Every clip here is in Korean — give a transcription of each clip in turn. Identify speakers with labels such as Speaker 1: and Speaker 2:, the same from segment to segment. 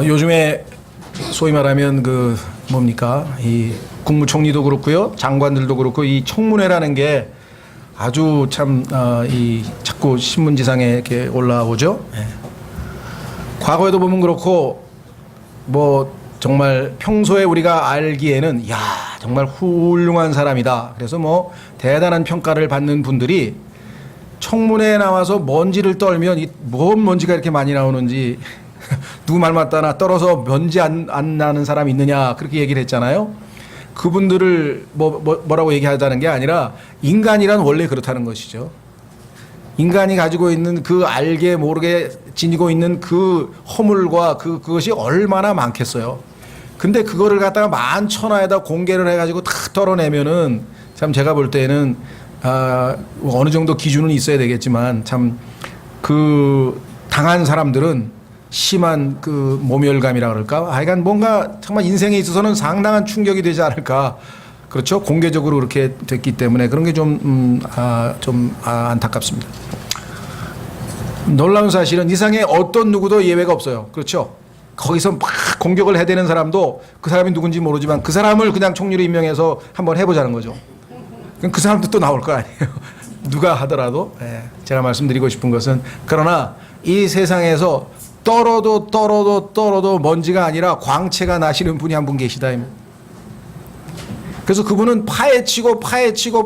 Speaker 1: 요즘에 소위 말하면 그 뭡니까 이 국무총리도 그렇고요, 장관들도 그렇고 이 청문회라는 게 아주 참 이 자꾸 신문지상에 이렇게 올라오죠. 예. 과거에도 보면 그렇고 뭐 정말 평소에 우리가 알기에는 야 정말 훌륭한 사람이다. 그래서 뭐 대단한 평가를 받는 분들이 청문회에 나와서 먼지를 떨면 뭔 먼지가 이렇게 많이 나오는지 누구 말 맞다나 떨어서 먼지 안 나는 사람이 있느냐 그렇게 얘기를 했잖아요. 그분들을 뭐라고 얘기하자는 게 아니라 인간이란 원래 그렇다는 것이죠. 인간이 가지고 있는 그 알게 모르게 지니고 있는 그 허물과 그것이 얼마나 많겠어요. 근데 그거를 갖다가 만천하에다 공개를 해가지고 다 털어내면은 참 제가 볼 때는 어느 정도 기준은 있어야 되겠지만 참 그 당한 사람들은 심한 그 모멸감이라 그럴까? 하여간 뭔가 정말 인생에 있어서는 상당한 충격이 되지 않을까. 그렇죠? 공개적으로 그렇게 됐기 때문에 그런 게 좀 안타깝습니다. 놀라운 사실은 이상에 어떤 누구도 예외가 없어요. 그렇죠? 거기서 막 공격을 해대는 사람도 그 사람이 누군지 모르지만 그 사람을 그냥 총리로 임명해서 한번 해보자는 거죠. 그럼 그 사람도 또 나올 거 아니에요. 누가 하더라도. 네. 제가 말씀드리고 싶은 것은 그러나 이 세상에서 떨어도 먼지가 아니라 광채가 나시는 분이 한 분 계시다. 그래서 그분은 파헤치고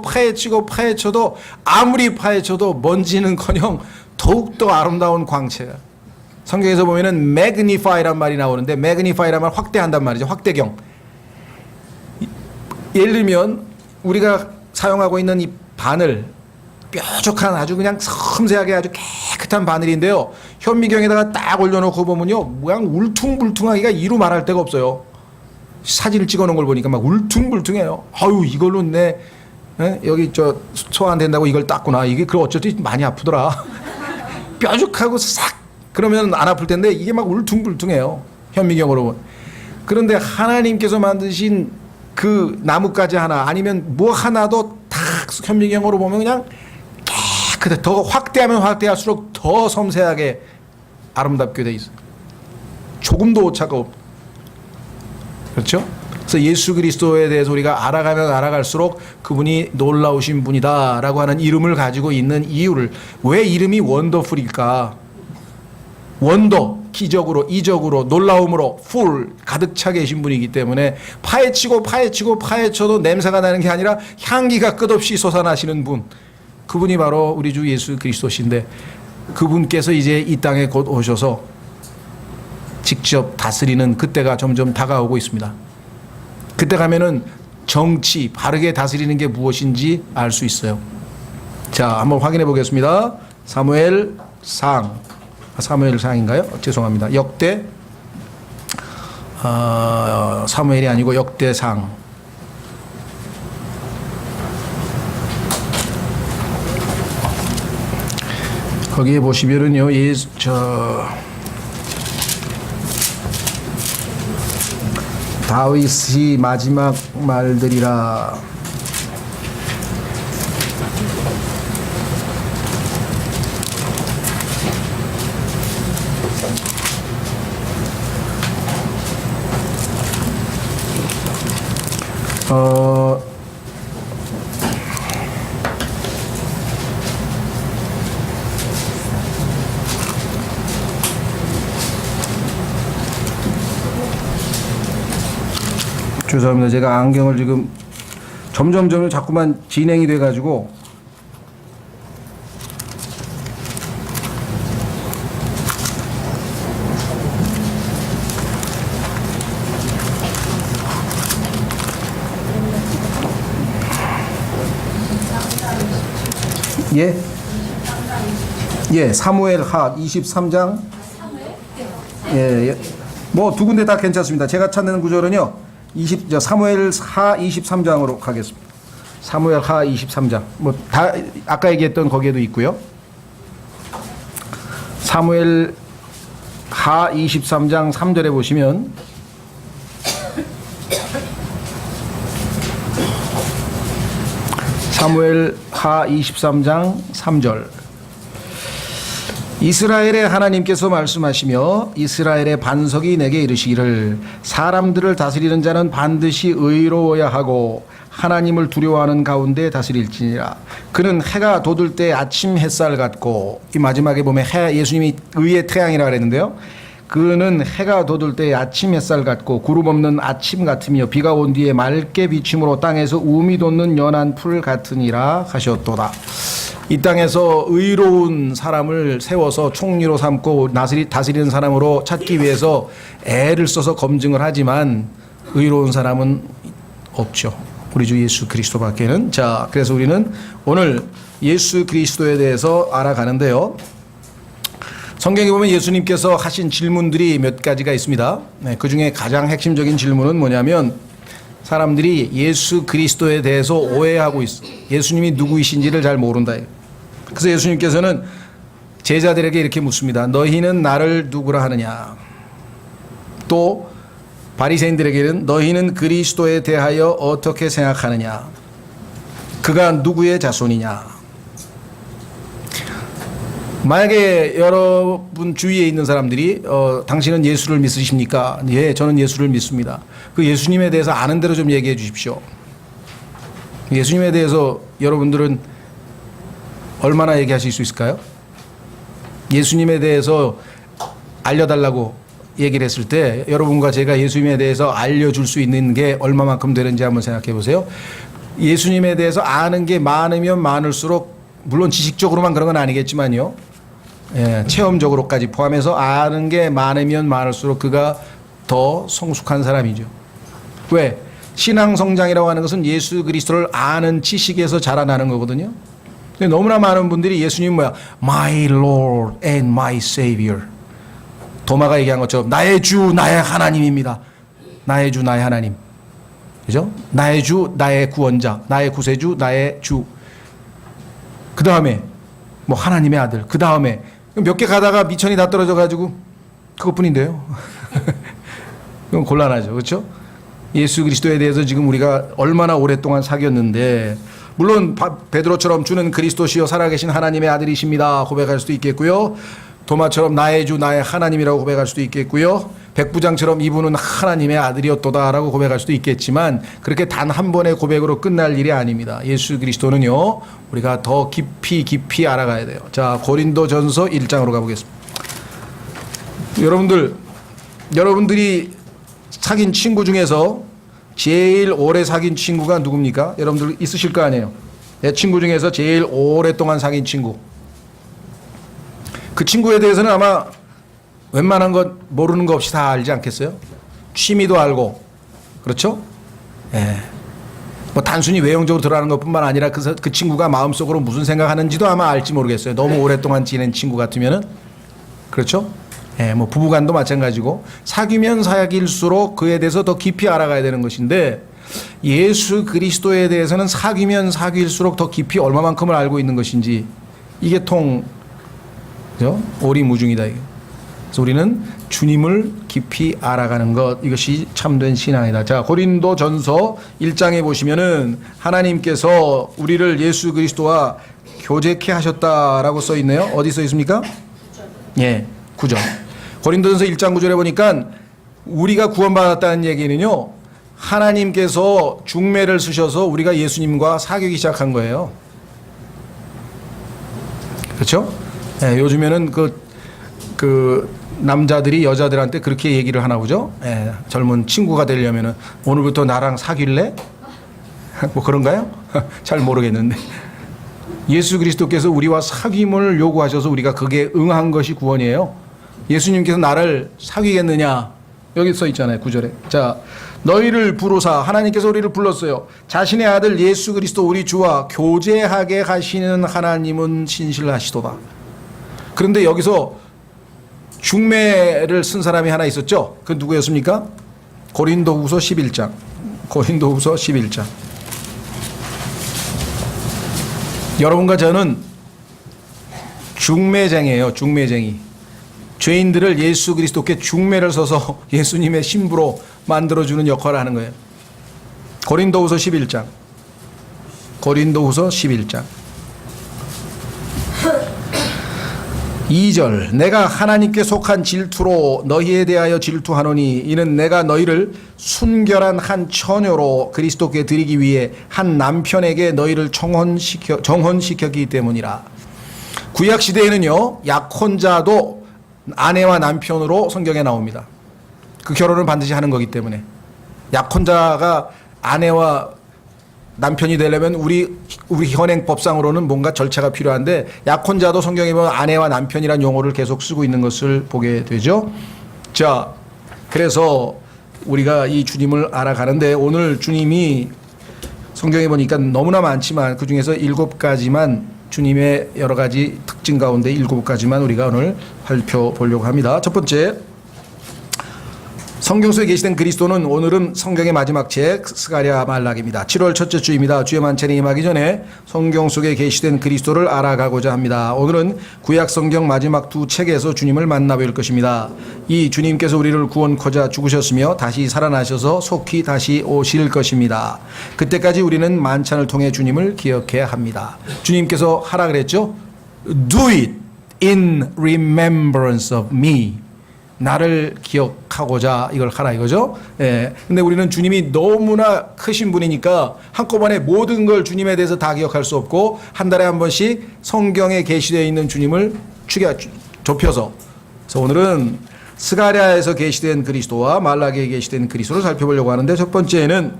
Speaker 1: 파헤쳐도 아무리 파헤쳐도 먼지는커녕 더욱더 아름다운 광채가. 성경에서 보면은 magnify란 말이 나오는데 magnify란 말 확대한단 말이죠. 확대경. 예를 들면 우리가 사용하고 있는 이 바늘, 뾰족한 아주 그냥 섬세하게 아주 깨끗한 바늘인데요. 현미경에다가 딱 올려놓고 보면요, 모양 울퉁불퉁하기가 이루 말할 데가 없어요. 사진을 찍어놓은 걸 보니까 막 울퉁불퉁해요. 아유 이걸로 여기 소화 안 된다고 이걸 땄구나. 이게 그 어쨌든 많이 아프더라. 뾰족하고 싹 그러면 안 아플 텐데 이게 막 울퉁불퉁해요. 현미경으로. 그런데 하나님께서 만드신 그 나뭇가지 하나 아니면 뭐 하나도 다 현미경으로 보면 그냥 깨끗해. 더 확대하면 확대할수록 더 섬세하게 아름답게 돼 있어요. 조금도 오차가 없. 그렇죠? 그래서 예수 그리스도에 대해서 우리가 알아가면 알아갈수록 그분이 놀라우신 분이다라고 하는 이름을 가지고 있는 이유를, 왜 이름이 원더풀일까? 원더, 기적으로, 이적으로, 놀라움으로 풀 가득 차 계신 분이기 때문에 파헤쳐도 냄새가 나는 게 아니라 향기가 끝없이 솟아나시는 분, 그분이 바로 우리 주 예수 그리스도신데 그분께서 이제 이 땅에 곧 오셔서 직접 다스리는 그때가 점점 다가오고 있습니다. 그때 가면은 정치, 바르게 다스리는 게 무엇인지 알 수 있어요. 자, 한번 확인해 보겠습니다. 사무엘상인가요? 죄송합니다. 역대 사무엘이 아니고 역대상. 거기에 보시면은요, 다윗이 마지막 말들이라. 죄송합니다. 제가 안경을 지금 점점 자꾸만 진행이 돼가지고 사무엘하 23장. 뭐 두 군데 다 괜찮습니다. 제가 찾는 구절은요, 사무엘하 23장으로 가겠습니다. 사무엘하 23장. 뭐 다 아까 얘기했던 거기에도 있고요. 사무엘하 23장 3절에 보시면 사무엘하 23장 3절. 이스라엘의 하나님께서 말씀하시며 이스라엘의 반석이 내게 이르시기를 사람들을 다스리는 자는 반드시 의로워야 하고 하나님을 두려워하는 가운데 다스릴지니라. 그는 해가 돋을 때 아침 햇살 같고, 이 마지막에 보면 예수님이 의의 태양이라 그랬는데요. 그는 해가 돋을 때 아침 햇살 같고 구름 없는 아침 같으며 비가 온 뒤에 맑게 비침으로 땅에서 우미 돋는 연한 풀 같으니라 하셨도다. 이 땅에서 의로운 사람을 세워서 총리로 삼고 다스리는 사람으로 찾기 위해서 애를 써서 검증을 하지만 의로운 사람은 없죠. 우리 주 예수 그리스도밖에는. 자, 그래서 우리는 오늘 예수 그리스도에 대해서 알아가는데요. 성경에 보면 예수님께서 하신 질문들이 몇 가지가 있습니다. 네, 그 중에 가장 핵심적인 질문은 뭐냐면 사람들이 예수 그리스도에 대해서 오해하고 있어. 예수님이 누구이신지를 잘 모른다. 그래서 예수님께서는 제자들에게 이렇게 묻습니다. 너희는 나를 누구라 하느냐? 또 바리새인들에게는 너희는 그리스도에 대하여 어떻게 생각하느냐? 그가 누구의 자손이냐? 만약에 여러분 주위에 있는 사람들이 당신은 예수를 믿으십니까? 예, 저는 예수를 믿습니다. 그 예수님에 대해서 아는 대로 좀 얘기해 주십시오. 예수님에 대해서 여러분들은 얼마나 얘기하실 수 있을까요? 예수님에 대해서 알려달라고 얘기를 했을 때 여러분과 제가 예수님에 대해서 알려줄 수 있는 게 얼마만큼 되는지 한번 생각해 보세요. 예수님에 대해서 아는 게 많으면 많을수록, 물론 지식적으로만 그런 건 아니겠지만요, 예, 체험적으로까지 포함해서 아는 게 많으면 많을수록 그가 더 성숙한 사람이죠. 왜? 신앙 성장이라고 하는 것은 예수 그리스도를 아는 지식에서 자라나는 거거든요. 근데 너무나 많은 분들이 예수님 뭐야? My Lord and my Savior. 도마가 얘기한 것처럼 나의 주, 나의 하나님입니다. 나의 주, 나의 하나님. 그죠? 나의 주, 나의 구원자, 나의 구세주, 나의 주. 그 다음에 뭐 하나님의 아들. 그 다음에 몇 개 가다가 미천이 다 떨어져가지고 그것뿐인데요. 그건 곤란하죠, 그렇죠? 예수 그리스도에 대해서 지금 우리가 얼마나 오랫동안 사귀었는데, 물론 베드로처럼 주는 그리스도시요 살아계신 하나님의 아들이십니다 고백할 수도 있겠고요. 도마처럼 나의 주 나의 하나님이라고 고백할 수도 있겠고요. 백부장처럼 이분은 하나님의 아들이었도다라고 고백할 수도 있겠지만 그렇게 단 한 번의 고백으로 끝날 일이 아닙니다. 예수 그리스도는요 우리가 더 깊이 알아가야 돼요. 자, 고린도전서 1장으로 가보겠습니다. 여러분들이 사귄 친구 중에서 제일 오래 사귄 친구가 누굽니까? 여러분들 있으실 거 아니에요. 내 친구 중에서 제일 오랫동안 사귄 친구. 그 친구에 대해서는 아마 웬만한 것 모르는 거 없이 다 알지 않겠어요? 취미도 알고, 그렇죠? 예. 뭐 단순히 외형적으로 드러나는 것뿐만 아니라 그 친구가 마음속으로 무슨 생각하는지도 아마 알지 모르겠어요. 너무 오랫동안 지낸 친구 같으면은. 그렇죠? 예, 뭐 부부간도 마찬가지고 사귀면 사귈수록 그에 대해서 더 깊이 알아가야 되는 것인데, 예수 그리스도에 대해서는 사귀면 사귈수록 더 깊이 얼마만큼을 알고 있는 것인지 이게 그죠? 오리무중이다. 그래서 우리는 주님을 깊이 알아가는 것, 이것이 참된 신앙이다. 자, 고린도전서 1장에 보시면은 하나님께서 우리를 예수 그리스도와 교제케 하셨다라고 써 있네요. 어디 써 있습니까? 예, 9절. 고린도전서 1장 9절에 보니까 우리가 구원받았다는 얘기는요, 하나님께서 중매를 쓰셔서 우리가 예수님과 사귀기 시작한 거예요. 그렇죠? 예, 요즘에는 그 남자들이 여자들한테 그렇게 얘기를 하나 보죠. 예, 젊은 친구가 되려면은 오늘부터 나랑 사귈래? 뭐 그런가요? 잘 모르겠는데. 예수 그리스도께서 우리와 사귐을 요구하셔서 우리가 그게 응한 것이 구원이에요. 예수님께서 나를 사귀겠느냐? 여기 써 있잖아요, 9절에. 자, 너희를 부르사, 하나님께서 우리를 불렀어요. 자신의 아들 예수 그리스도 우리 주와 교제하게 하시는 하나님은 신실하시도다. 그런데 여기서 중매를 쓴 사람이 하나 있었죠. 그 누구였습니까? 고린도후서 11장. 고린도후서 11장. 여러분과 저는 중매쟁이에요. 중매쟁이. 죄인들을 예수 그리스도께 중매를 서서 예수님의 신부로 만들어주는 역할을 하는 거예요. 고린도후서 11장. 고린도후서 11장. 2절 내가 하나님께 속한 질투로 너희에 대하여 질투하노니 이는 내가 너희를 순결한 한 처녀로 그리스도께 드리기 위해 한 남편에게 너희를 정혼시켰기 때문이라. 구약 시대에는요 약혼자도 아내와 남편으로 성경에 나옵니다. 그 결혼을 반드시 하는 거기 때문에 약혼자가 아내와 남편이 되려면 우리 현행법상으로는 뭔가 절차가 필요한데 약혼자도 성경에 보면 아내와 남편이란 용어를 계속 쓰고 있는 것을 보게 되죠. 자, 그래서 우리가 이 주님을 알아가는데 오늘 주님이 성경에 보니까 너무나 많지만 그 중에서 7가지만 주님의 여러 가지 특징 가운데 7가지만 우리가 오늘 살펴보려고 합니다. 첫 번째, 성경 속에 계시된 그리스도는 오늘은 성경의 마지막 책 스가랴 말락입니다. 7월 첫째 주입니다. 주의 만찬에 임하기 전에 성경 속에 계시된 그리스도를 알아가고자 합니다. 오늘은 구약 성경 마지막 두 책에서 주님을 만나볼 것입니다. 이 주님께서 우리를 구원코자 죽으셨으며 다시 살아나셔서 속히 다시 오실 것입니다. 그때까지 우리는 만찬을 통해 주님을 기억해야 합니다. 주님께서 하라 그랬죠? Do it in remembrance of me. 나를 기억하고자 이걸 하라 이거죠. 예. 근데 우리는 주님이 너무나 크신 분이니까 한꺼번에 모든 걸 주님에 대해서 다 기억할 수 없고 한 달에 한 번씩 성경에 계시되어 있는 주님을 좁혀서 그래서 오늘은 스가랴에서 계시된 그리스도와 말라기에 계시된 그리스도를 살펴보려고 하는데 첫 번째는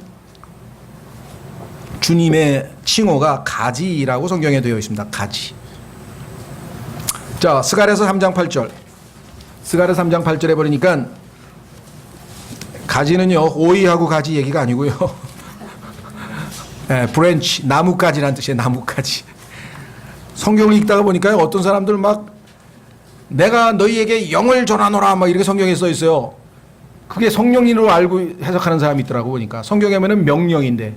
Speaker 1: 주님의 칭호가 가지라고 성경에 되어 있습니다. 가지. 자, 스가랴서 3장 8절. 스가랴 3장 8절에 보니까 가지는요 오이하고 가지 얘기가 아니고요. 브랜치 나뭇가지라는 뜻이에요. 나뭇가지. 성경을 읽다가 보니까요 어떤 사람들 막 내가 너희에게 영을 전하노라 막 이렇게 성경에 써 있어요. 그게 성령님으로 알고 해석하는 사람이 있더라고 보니까 성경에 보면 명령인데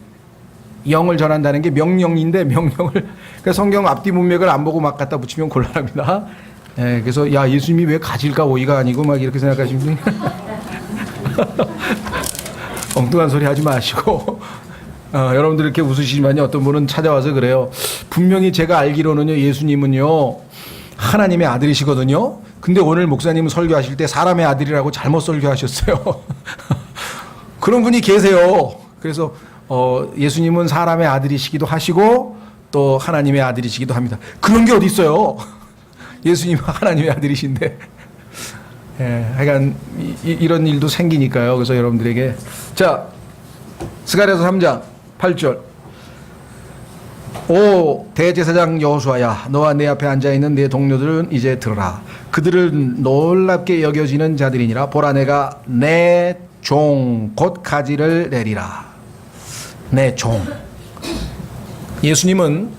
Speaker 1: 영을 전한다는 게 명령인데 명령을 그러니까 성경 앞뒤 문맥을 안 보고 막 갖다 붙이면 곤란합니다. 예, 그래서 야 예수님이 왜 가지일까 오이가 아니고 막 이렇게 생각하시는 분이 엉뚱한 소리 하지 마시고 여러분들 이렇게 웃으시지만요 어떤 분은 찾아와서 그래요. 분명히 제가 알기로는요 예수님은요 하나님의 아들이시거든요. 근데 오늘 목사님은 설교하실 때 사람의 아들이라고 잘못 설교하셨어요. 그런 분이 계세요. 그래서 예수님은 사람의 아들이시기도 하시고 또 하나님의 아들이시기도 합니다. 그런 게 어디 있어요? 예수님은 하나님의 아들이신데 하여간 이런 일도 생기니까요. 그래서 여러분들에게 자 스가랴서 3장 8절 오 대제사장 여호수아야 너와 내 앞에 앉아있는 내 동료들은 이제 들으라. 그들은 놀랍게 여겨지는 자들이니라. 보라 내가 내 종 곧 가지를 내리라. 내 종. 예수님은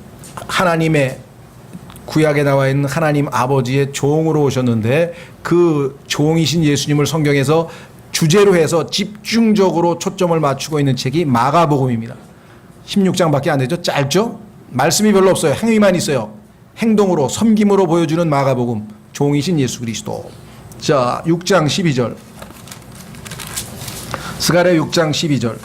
Speaker 1: 하나님의 구약에 나와 있는 하나님 아버지의 종으로 오셨는데 그 종이신 예수님을 성경에서 주제로 해서 집중적으로 초점을 맞추고 있는 책이 마가복음입니다. 16장밖에 안 되죠. 짧죠. 말씀이 별로 없어요. 행위만 있어요. 행동으로 섬김으로 보여주는 마가복음. 종이신 예수 그리스도. 자 6장 12절 스가랴 6장 12절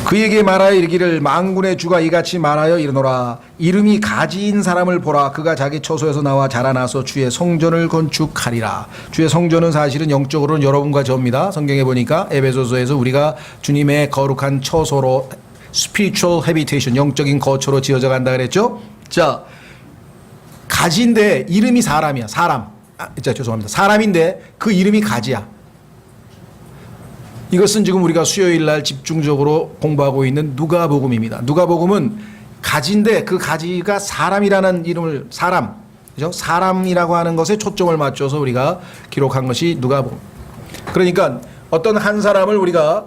Speaker 1: 그에게 말하여 이르기를 만군의 주가 이같이 말하여 이르노라. 이름이 가지인 사람을 보라. 그가 자기 처소에서 나와 자라나서 주의 성전을 건축하리라. 주의 성전은 사실은 영적으로는 여러분과 저입니다. 성경에 보니까 에베소서에서 우리가 주님의 거룩한 처소로 spiritual habitation 영적인 거처로 지어져 간다 그랬죠. 자 가지인데 이름이 사람이야. 죄송합니다. 사람인데 그 이름이 가지야. 이것은 지금 우리가 수요일 날 집중적으로 공부하고 있는 누가복음입니다. 누가복음은 가지인데 그 가지가 사람이라는 이름을 그죠? 사람이라고 하는 것에 초점을 맞춰서 우리가 기록한 것이 누가복음. 그러니까 어떤 한 사람을 우리가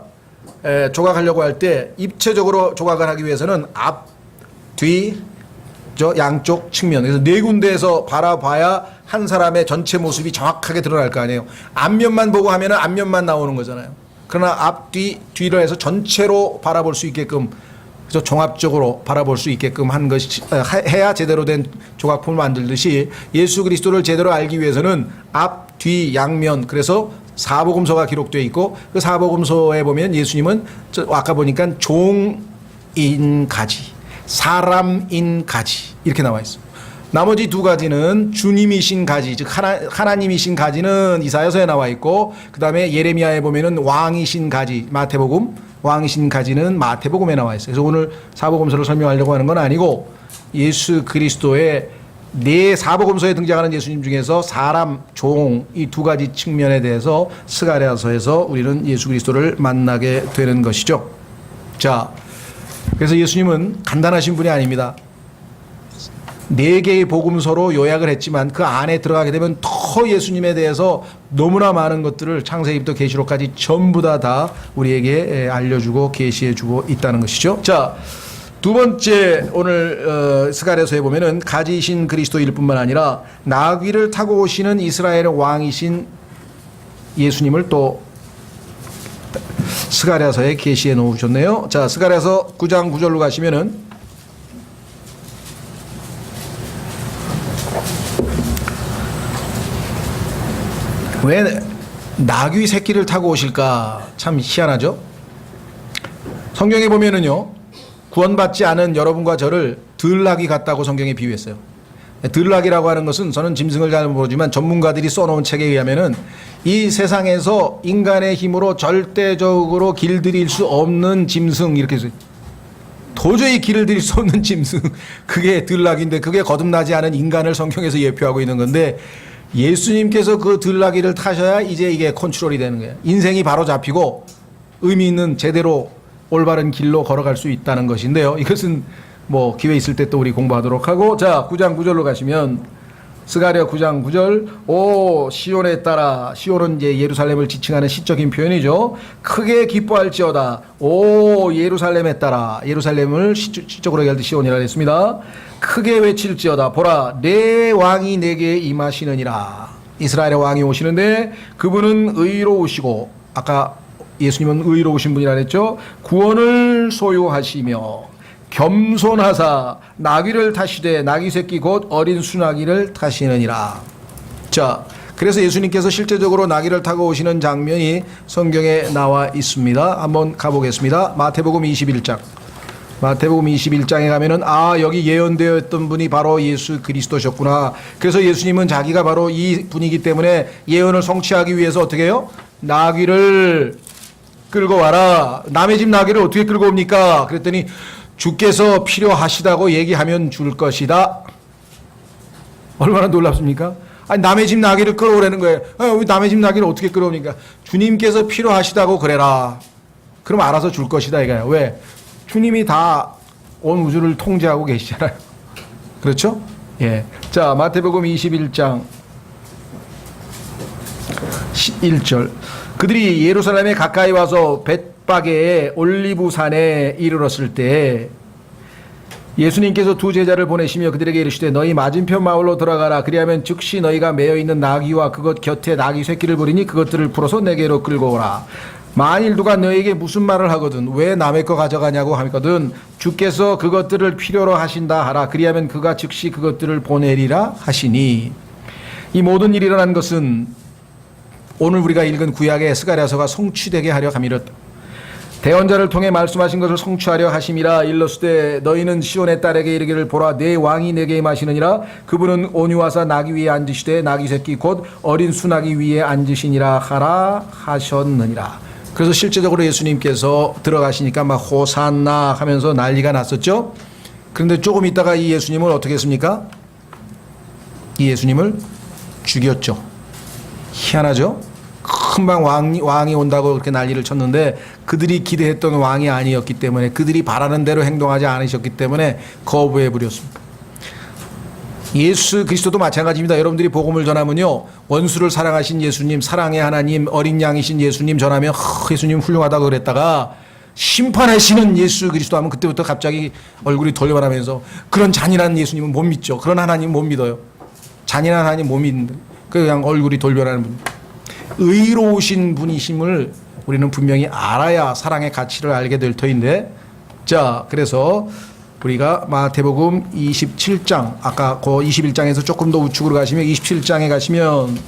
Speaker 1: 조각하려고 할 때 입체적으로 조각을 하기 위해서는 앞, 뒤, 양쪽 측면 그래서 네 군데에서 바라봐야 한 사람의 전체 모습이 정확하게 드러날 거 아니에요. 앞면만 보고 하면은 앞면만 나오는 거잖아요. 그러나 앞, 뒤를 해서 전체로 바라볼 수 있게끔 그래서 종합적으로 바라볼 수 있게끔 한 것이 해야 제대로 된 조각품을 만들듯이 예수 그리스도를 제대로 알기 위해서는 앞, 뒤, 양면 그래서 사복음서가 기록되어 있고 그 사복음서에 보면 예수님은 아까 보니까 종인 가지 사람인 가지 이렇게 나와 있습니다. 나머지 두 가지는 주님이신 가지, 즉 하나님이신 가지는 이사야서에 나와 있고, 그 다음에 예레미야에 보면은 왕이신 가지, 마태복음 왕이신 가지는 마태복음에 나와 있어요. 그래서 오늘 사복음서를 설명하려고 하는 건 아니고, 예수 그리스도의 네 사복음서에 등장하는 예수님 중에서 사람, 종 이 두 가지 측면에 대해서 스가랴서에서 우리는 예수 그리스도를 만나게 되는 것이죠. 자, 그래서 예수님은 간단하신 분이 아닙니다. 네 개의 복음서로 요약을 했지만 그 안에 들어가게 되면 더 예수님에 대해서 너무나 많은 것들을 창세기부터 계시록까지 전부 다 우리에게 알려주고 계시해주고 있다는 것이죠. 자, 두 번째 오늘 스가랴서에 보면은 가지이신 그리스도일 뿐만 아니라 나귀를 타고 오시는 이스라엘의 왕이신 예수님을 또 스가랴서에 계시해 놓으셨네요. 자, 스가랴서 9장 9절로 가시면은 왜 나귀 새끼를 타고 오실까? 참 희한하죠. 성경에 보면은요, 구원받지 않은 여러분과 저를 들나귀 같다고 성경에 비유했어요. 들나귀라고 하는 것은 저는 짐승을 잘 모르지만 전문가들이 써놓은 책에 의하면은 이 세상에서 인간의 힘으로 절대적으로 길들일 수 없는 짐승, 이렇게 해서 도저히 길을 들일 수 없는 짐승, 그게 들나귀인데, 그게 거듭나지 않은 인간을 성경에서 예표하고 있는 건데, 예수님께서 그 들나귀를 타셔야 이제 이게 컨트롤이 되는 거예요. 인생이 바로 잡히고 의미 있는 제대로 올바른 길로 걸어갈 수 있다는 것인데요. 이것은 뭐 기회 있을 때 또 우리 공부하도록 하고, 자, 9장 9절로 가시면 스가랴 9장 9절, 오 시온에 따라, 시온은 이제 예루살렘을 지칭하는 시적인 표현이죠. 크게 기뻐할지어다. 오 예루살렘에 따라, 예루살렘을 시적으로 얘기할 때 시온이라 했습니다. 크게 외칠지어다. 보라 내 왕이 내게 임하시느니라. 이스라엘의 왕이 오시는데 그분은 의로우시고, 아까 예수님은 의로우신 분이라 했죠. 구원을 소유하시며 겸손하사 나귀를 타시되 나귀 새끼 곧 어린 수나귀를 타시느니라. 자, 그래서 예수님께서 실제적으로 나귀를 타고 오시는 장면이 성경에 나와 있습니다. 한번 가보겠습니다. 마태복음 21장. 마태복음 21장에 가면은 여기 예언되어 있던 분이 바로 예수 그리스도셨구나. 그래서 예수님은 자기가 바로 이 분이기 때문에 예언을 성취하기 위해서 어떻게 해요? 나귀를 끌고 와라. 남의 집 나귀를 어떻게 끌고 옵니까? 그랬더니 주께서 필요하시다고 얘기하면 줄 것이다. 얼마나 놀랍습니까? 아니, 남의 집 나귀를 끌어오라는 거예요. 우리 남의 집 나귀를 어떻게 끌어옵니까? 주님께서 필요하시다고 그래라. 그럼 알아서 줄 것이다 이거예요. 왜? 주님이 다 온 우주를 통제하고 계시잖아요. 그렇죠? 예. 자, 마태복음 21장 1절. 그들이 예루살렘에 가까이 와서 벳바게의 올리브산에 이르렀을 때 예수님께서 두 제자를 보내시며 그들에게 이르시되 너희 맞은편 마을로 들어가라. 그리하면 즉시 너희가 매어 있는 나귀와 그것 곁에 나귀 새끼를 보리니 그것들을 풀어서 내게로 끌고 오라. 만일 누가 너에게 무슨 말을 하거든 왜 남의 거 가져가냐고 하거든 주께서 그것들을 필요로 하신다 하라. 그리하면 그가 즉시 그것들을 보내리라 하시니. 이 모든 일이 일어난 것은 오늘 우리가 읽은 구약의 스가랴서가 성취되게 하려 함이었다. 대언자를 통해 말씀하신 것을 성취하려 하심이라. 일러스되 너희는 시온의 딸에게 이르기를 보라 내 왕이 내게 임하시느니라. 그분은 온유하사 나귀 위에 앉으시되 나귀 새끼 곧 어린 수나귀 위에 앉으시니라 하라 하셨느니라. 그래서 실제적으로 예수님께서 들어가시니까 막 호산나 하면서 난리가 났었죠. 그런데 조금 있다가 이 예수님을 어떻게 했습니까? 이 예수님을 죽였죠. 희한하죠? 금방 왕이 온다고 그렇게 난리를 쳤는데 그들이 기대했던 왕이 아니었기 때문에, 그들이 바라는 대로 행동하지 않으셨기 때문에 거부해 버렸습니다. 예수 그리스도도 마찬가지입니다. 여러분들이 복음을 전하면요, 원수를 사랑하신 예수님, 사랑의 하나님, 어린 양이신 예수님 전하면 예수님 훌륭하다고 그랬다가 심판하시는 예수 그리스도 하면 그때부터 갑자기 얼굴이 돌려가면서 그런 잔인한 예수님은 못 믿죠. 그런 하나님 못 믿어요. 잔인한 하나님 못 믿는다. 그냥 얼굴이 돌변하는 분. 의로우신 분이심을 우리는 분명히 알아야 사랑의 가치를 알게 될 터인데, 자, 그래서 우리가 마태복음 27장, 아까 그 21장에서 조금 더 우측으로 가시면 27장에 가시면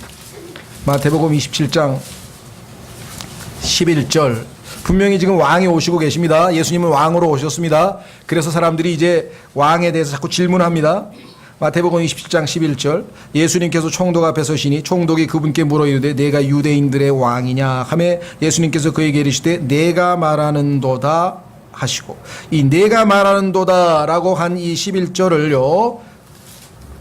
Speaker 1: 마태복음 27장 11절 분명히 지금 왕이 오시고 계십니다. 예수님은 왕으로 오셨습니다. 그래서 사람들이 이제 왕에 대해서 자꾸 질문합니다. 마태복음 27장 11절 예수님께서 총독 앞에 서시니 총독이 그분께 물어 이르되 내가 유대인들의 왕이냐 하매 예수님께서 그에게 이르시되 내가 말하는도다 하시고 이 내가 말하는도다라고 한 이 11절을요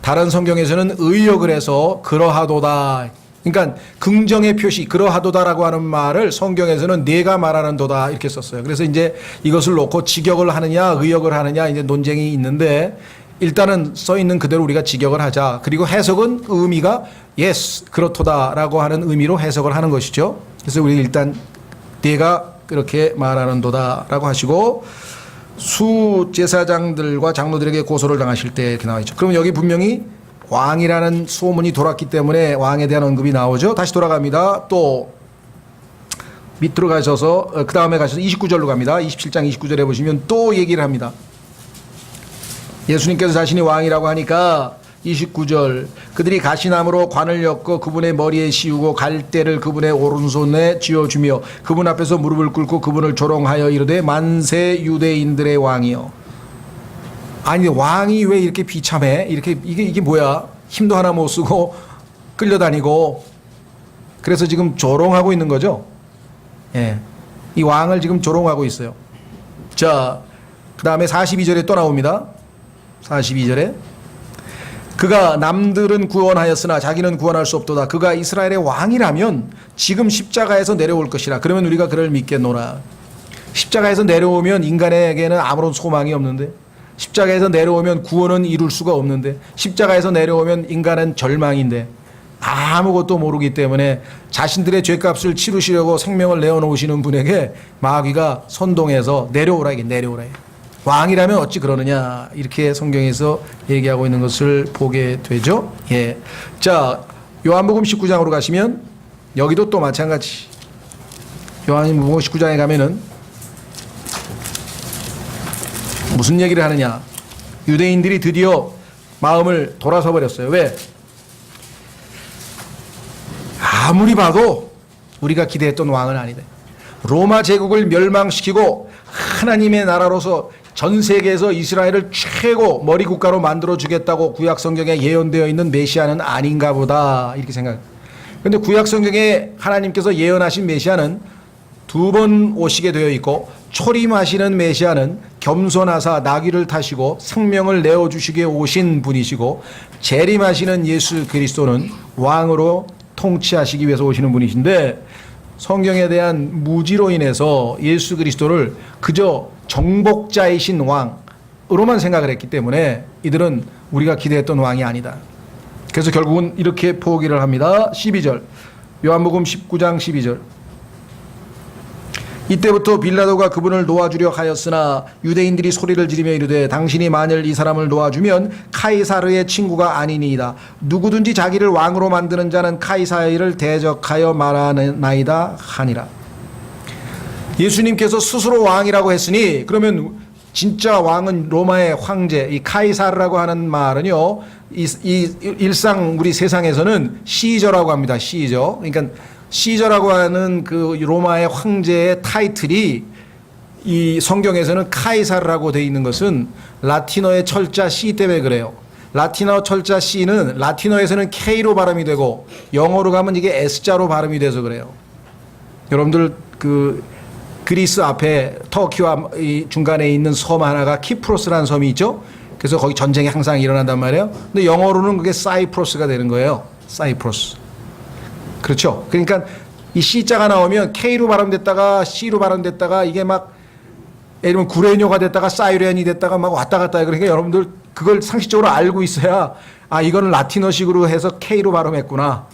Speaker 1: 다른 성경에서는 의역을 해서 그러하도다 그러니까 긍정의 표시 그러하도다라고 하는 말을 성경에서는 내가 말하는도다 이렇게 썼어요. 그래서 이제 이것을 놓고 직역을 하느냐 의역을 하느냐 이제 논쟁이 있는데 일단은 써 있는 그대로 우리가 직역을 하자. 그리고 해석은 의미가 yes 그렇도다라고 하는 의미로 해석을 하는 것이죠. 그래서 우리 일단 내가 그렇게 말하는도다라고 하시고 수제사장들과 장로들에게 고소를 당하실 때 이렇게 나와 있죠. 그럼 여기 분명히 왕이라는 소문이 돌았기 때문에 왕에 대한 언급이 나오죠. 다시 돌아갑니다. 또 밑으로 가셔서 그 다음에 가셔서 29절로 갑니다. 27장 29절에 보시면 또 얘기를 합니다. 예수님께서 자신이 왕이라고 하니까 29절 그들이 가시나무로 관을 엮어 그분의 머리에 씌우고 갈대를 그분의 오른손에 쥐어주며 그분 앞에서 무릎을 꿇고 그분을 조롱하여 이르되 만세 유대인들의 왕이여. 아니 왕이 왜 이렇게 비참해? 이렇게 이게 뭐야? 힘도 하나 못 쓰고 끌려다니고 그래서 지금 조롱하고 있는 거죠. 예, 이 왕을 지금 조롱하고 있어요. 자, 그 다음에 42절에 또 나옵니다. 42절에 그가 남들은 구원하였으나 자기는 구원할 수 없도다. 그가 이스라엘의 왕이라면 지금 십자가에서 내려올 것이라. 그러면 우리가 그를 믿겠노라. 십자가에서 내려오면 인간에게는 아무런 소망이 없는데 십자가에서 내려오면 구원은 이룰 수가 없는데 십자가에서 내려오면 인간은 절망인데 아무것도 모르기 때문에 자신들의 죄값을 치르시려고 생명을 내어놓으시는 분에게 마귀가 선동해서 내려오라 이게 내려오라. 왕이라면 어찌 그러느냐 이렇게 성경에서 얘기하고 있는 것을 보게 되죠. 예. 자, 요한복음 19장으로 가시면 여기도 또 마찬가지. 요한복음 19장에 가면은 무슨 얘기를 하느냐. 유대인들이 드디어 마음을 돌아서 버렸어요. 왜? 아무리 봐도 우리가 기대했던 왕은 아니다. 로마 제국을 멸망시키고 하나님의 나라로서 전 세계에서 이스라엘을 최고 머리 국가로 만들어 주겠다고 구약 성경에 예언되어 있는 메시아는 아닌가 보다 이렇게 생각. 그런데 구약 성경에 하나님께서 예언하신 메시아는 두 번 오시게 되어 있고 초림하시는 메시아는 겸손하사 나귀를 타시고 생명을 내어 주시게 오신 분이시고 재림하시는 예수 그리스도는 왕으로 통치하시기 위해서 오시는 분이신데 성경에 대한 무지로 인해서 예수 그리스도를 그저 정복자이신 왕으로만 생각을 했기 때문에 이들은 우리가 기대했던 왕이 아니다. 그래서 결국은 이렇게 포기를 합니다. 12절 요한복음 19장 12절 이때부터 빌라도가 그분을 놓아주려 하였으나 유대인들이 소리를 지르며 이르되 당신이 만일 이 사람을 놓아주면 카이사르의 친구가 아니니이다. 누구든지 자기를 왕으로 만드는 자는 카이사르를 대적하여 말하나이다 하니라. 예수님께서 스스로 왕이라고 했으니 그러면 진짜 왕은 로마의 황제 이 카이사르라고 하는 말은요 이 일상 우리 세상에서는 시저라고 합니다. 시저. 그러니까 시저라고 하는 그 로마의 황제의 타이틀이 이 성경에서는 카이사르라고 되어 있는 것은 라틴어의 철자 C 때문에 그래요. 라틴어 철자 C는 라틴어에서는 K로 발음이 되고 영어로 가면 이게 S자로 발음이 돼서 그래요. 여러분들 그 그리스 앞에 터키와 이 중간에 있는 섬 하나가 키프로스라는 섬이 있죠. 그래서 거기 전쟁이 항상 일어난단 말이에요. 근데 영어로는 그게 사이프러스가 되는 거예요. 사이프러스. 그렇죠. 그러니까 이 C자가 나오면 K로 발음됐다가 C로 발음됐다가 이게 막 예를 들면 구레뇨가 됐다가 사이렌이 됐다가 막 왔다 갔다 해. 그러니까 여러분들 그걸 상식적으로 알고 있어야 아 이거는 라틴어식으로 해서 K로 발음했구나.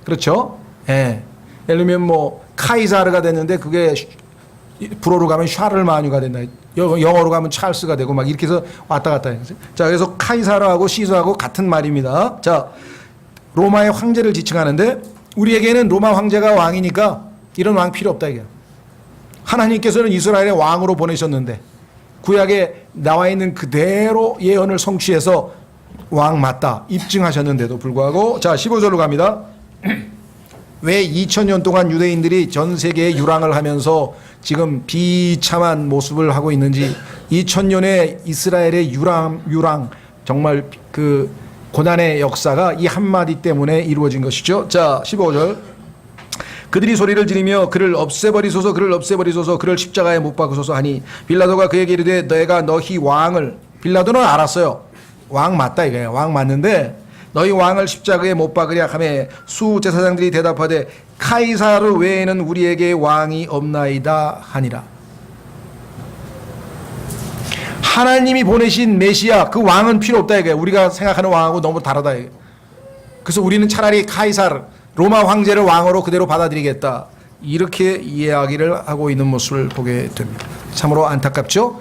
Speaker 1: 그렇죠. 예. 예를 들면 뭐 카이사르가 됐는데 그게 불어로 가면 샤를마뉴가 된다. 영어로 가면 찰스가 되고 막 이렇게 해서 왔다 갔다 해요. 자, 그래서 카이사르하고 시저하고 같은 말입니다. 자, 로마의 황제를 지칭하는데 우리에게는 로마 황제가 왕이니까 이런 왕 필요 없다 이게. 하나님께서는 이스라엘의 왕으로 보내셨는데 구약에 나와 있는 그대로 예언을 성취해서 왕 맞다 입증하셨는데도 불구하고 자 15절로 갑니다. 왜 2000년 동안 유대인들이 전 세계에 유랑을 하면서 지금 비참한 모습을 하고 있는지, 2000년의 이스라엘의 유랑 정말 그 고난의 역사가 이 한마디 때문에 이루어진 것이죠. 자, 15절. 그들이 소리를 지르며 그를 없애버리소서, 그를 없애버리소서, 그를 십자가에 못 박으소서 하니 빌라도가 그에게 이르되 내가 너희 왕을, 빌라도는 알았어요. 왕 맞다 이거예요. 왕 맞는데 너희 왕을 십자가에 못 박으랴 하매 수제사장들이 대답하되 카이사르 외에는 우리에게 왕이 없나이다 하니라. 하나님이 보내신 메시아 그 왕은 필요 없다 이거예요. 우리가 생각하는 왕하고 너무 다르다 이거예요. 그래서 우리는 차라리 카이사르 로마 황제를 왕으로 그대로 받아들이겠다, 이렇게 이야기를 하고 있는 모습을 보게 됩니다. 참으로 안타깝죠.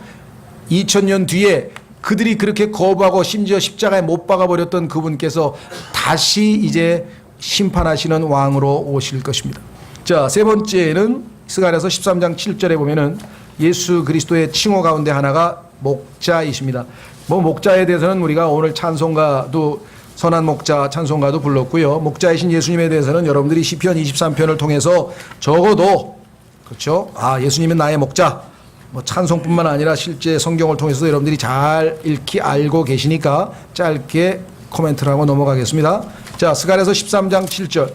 Speaker 1: 2000년 뒤에 그들이 그렇게 거부하고 심지어 십자가에 못 박아버렸던 그분께서 다시 이제 심판하시는 왕으로 오실 것입니다. 자, 세 번째는 스가랴서 13장 7절에 보면은 예수 그리스도의 칭호 가운데 하나가 목자이십니다. 뭐 목자에 대해서는 우리가 오늘 찬송가도 선한 목자 찬송가도 불렀고요. 목자이신 예수님에 대해서는 여러분들이 시편 23편을 통해서 적어도, 그렇죠? 아, 예수님은 나의 목자. 뭐 찬송뿐만 아니라 실제 성경을 통해서도 여러분들이 잘 읽기 알고 계시니까 짧게 코멘트를 하고 넘어가겠습니다. 자, 스가랴서 13장 7절.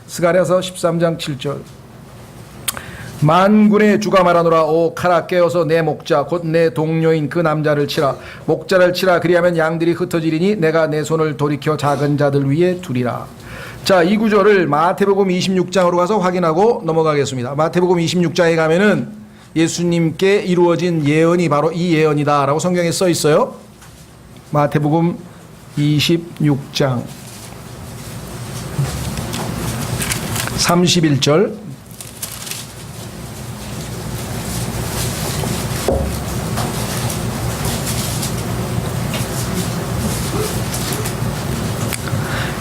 Speaker 1: 스가랴서 13장 7절. 만군의 주가 말하노라. 오 카라 깨어서 내 목자 곧 내 동료인 그 남자를 치라. 목자를 치라. 그리하면 양들이 흩어지리니 내가 내 손을 돌이켜 작은 자들 위에 두리라. 자, 이 구절을 마태복음 26장으로 가서 확인하고 넘어가겠습니다. 마태복음 26장에 가면은 예수님께 이루어진 예언이 바로 이 예언이다 라고 성경에 써 있어요. 마태복음 26장 31절.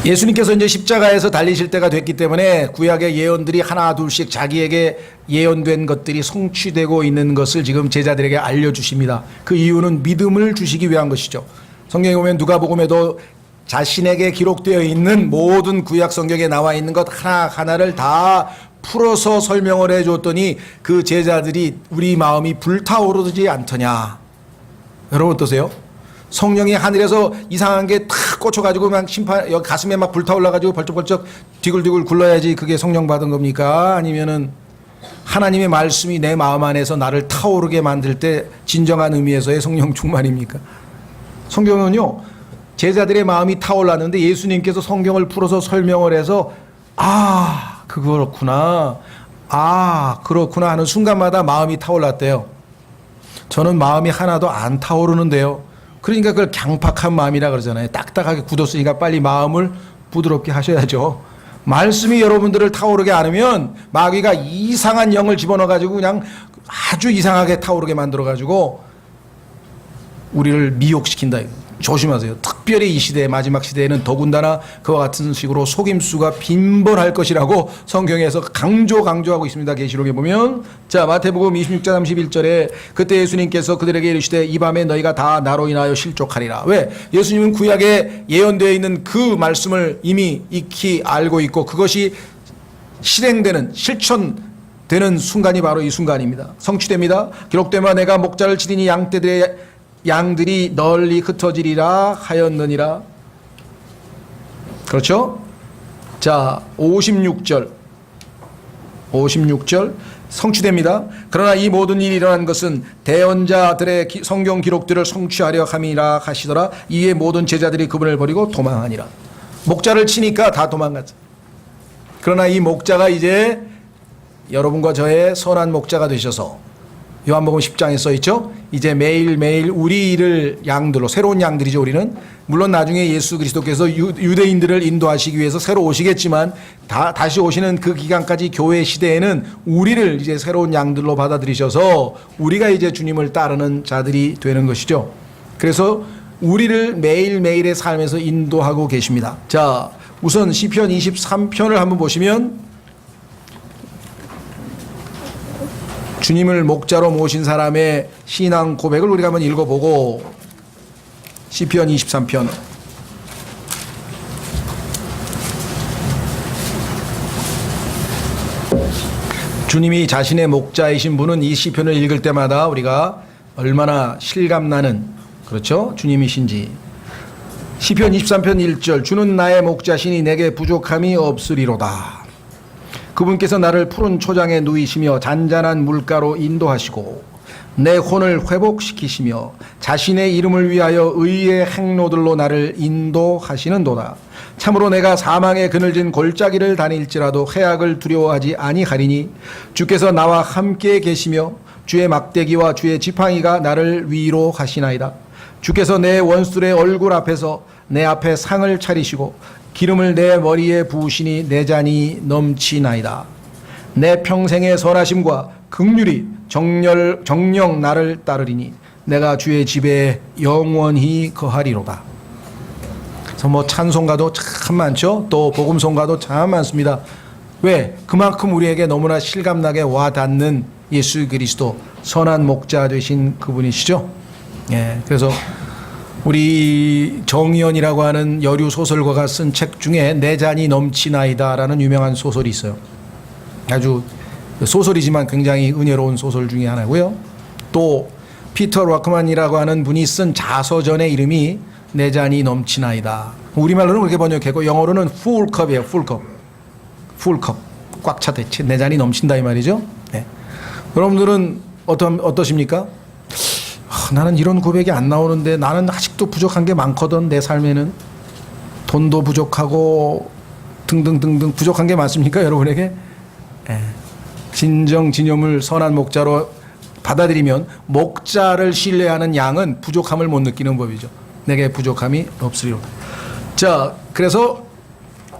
Speaker 1: 예수님께서 이제 십자가에서 달리실 때가 됐기 때문에 구약의 예언들이 하나 둘씩 자기에게 예언된 것들이 성취되고 있는 것을 지금 제자들에게 알려주십니다. 그 이유는 믿음을 주시기 위한 것이죠. 성경에 보면 누가복음에도 자신에게 기록되어 있는 모든 구약 성경에 나와 있는 것 하나하나를 다 풀어서 설명을 해줬더니 그 제자들이 우리 마음이 불타오르지 않더냐. 여러분 어떠세요? 성령이 하늘에서 이상한 게 탁 꽂혀가지고 막 여기 가슴에 막 불타올라가지고 벌쩍벌쩍 뒤굴뒤굴 굴러야지 그게 성령 받은 겁니까? 아니면은 하나님의 말씀이 내 마음 안에서 나를 타오르게 만들 때 진정한 의미에서의 성령 충만입니까? 성경은요, 제자들의 마음이 타올랐는데 예수님께서 성경을 풀어서 설명을 해서 아, 그렇구나. 아, 그렇구나 하는 순간마다 마음이 타올랐대요. 저는 마음이 하나도 안 타오르는데요. 그러니까 그걸 강팍한 마음이라 그러잖아요. 딱딱하게 굳었으니까 빨리 마음을 부드럽게 하셔야죠. 말씀이 여러분들을 타오르게 않으면 마귀가 이상한 영을 집어넣어가지고 그냥 아주 이상하게 타오르게 만들어가지고 우리를 미혹시킨다. 조심하세요. 특별히 이 시대, 마지막 시대에는 더군다나 그와 같은 식으로 속임수가 빈번할 것이라고 성경에서 강조하고 있습니다. 계시록에 보면. 자, 마태복음 26장 31절에 그때 예수님께서 그들에게 이르시되 이 밤에 너희가 다 나로 인하여 실족하리라. 왜? 예수님은 구약에 예언되어 있는 그 말씀을 이미 익히 알고 있고 그것이 실행되는, 실천되는 순간이 바로 이 순간입니다. 성취됩니다. 기록되면 내가 목자를 치리니 양들이 널리 흩어지리라 하였느니라. 그렇죠? 자, 56절 성취됩니다. 그러나 이 모든 일이 일어난 것은 대언자들의 성경 기록들을 성취하려 함이라 하시더라. 이에 모든 제자들이 그분을 버리고 도망하니라. 목자를 치니까 다 도망갔죠. 그러나 이 목자가 이제 여러분과 저의 선한 목자가 되셔서 요한복음 10장에 써있죠. 이제 매일매일 우리를 양들로, 새로운 양들이죠. 우리는 물론 나중에 예수 그리스도께서 유대인들을 인도하시기 위해서 새로 오시겠지만 다시 오시는 그 기간까지 교회 시대에는 우리를 이제 새로운 양들로 받아들이셔서 우리가 이제 주님을 따르는 자들이 되는 것이죠. 그래서 우리를 매일매일의 삶에서 인도하고 계십니다. 자, 우선 시편 23편을 한번 보시면 주님을 목자로 모신 사람의 신앙 고백을 우리가 한번 읽어보고, 시편 23편 주님이 자신의 목자이신 분은 이 시편을 읽을 때마다 우리가 얼마나 실감나는, 그렇죠? 주님이신지. 시편 23편 1절, 주는 나의 목자시니 내게 부족함이 없으리로다. 그분께서 나를 푸른 초장에 누이시며 잔잔한 물가로 인도하시고 내 혼을 회복시키시며 자신의 이름을 위하여 의의 행로들로 나를 인도하시는도다. 참으로 내가 사망의 그늘진 골짜기를 다닐지라도 해악을 두려워하지 아니하리니 주께서 나와 함께 계시며 주의 막대기와 주의 지팡이가 나를 위로하시나이다. 주께서 내 원수들의 얼굴 앞에서 내 앞에 상을 차리시고 기름을 내 머리에 부으시니 내 잔이 넘치나이다. 내 평생의 선하심과 긍휼이 정령 나를 따르리니 내가 주의 집에 영원히 거하리로다. 그래서 뭐 찬송가도 참 많죠. 또 복음송가도 참 많습니다. 왜? 그만큼 우리에게 너무나 실감나게 와닿는 예수 그리스도 선한 목자 되신 그분이시죠. 예, 그래서 우리 정의연이라고 하는 여류 소설가가 쓴 책 중에 내 잔이 넘치나이다라는 유명한 소설이 있어요. 아주 소설이지만 굉장히 은혜로운 소설 중에 하나고요. 또 피터 락만이라고 하는 분이 쓴 자서전의 이름이 내 잔이 넘치나이다. 우리말로는 그렇게 번역했고 영어로는 full cup이에요. full cup. full cup. 꽉 찼다. 내 잔이 넘친다 이 말이죠. 네. 여러분들은 어떠십니까? 나는 이런 고백이 안 나오는데 나는 아직도 부족한 게 많거든. 내 삶에는 돈도 부족하고 등등등등 부족한 게 많습니까 여러분에게? 네. 진정진념을 선한 목자로 받아들이면 목자를 신뢰하는 양은 부족함을 못 느끼는 법이죠. 내게 부족함이 없으리로다. 자, 그래서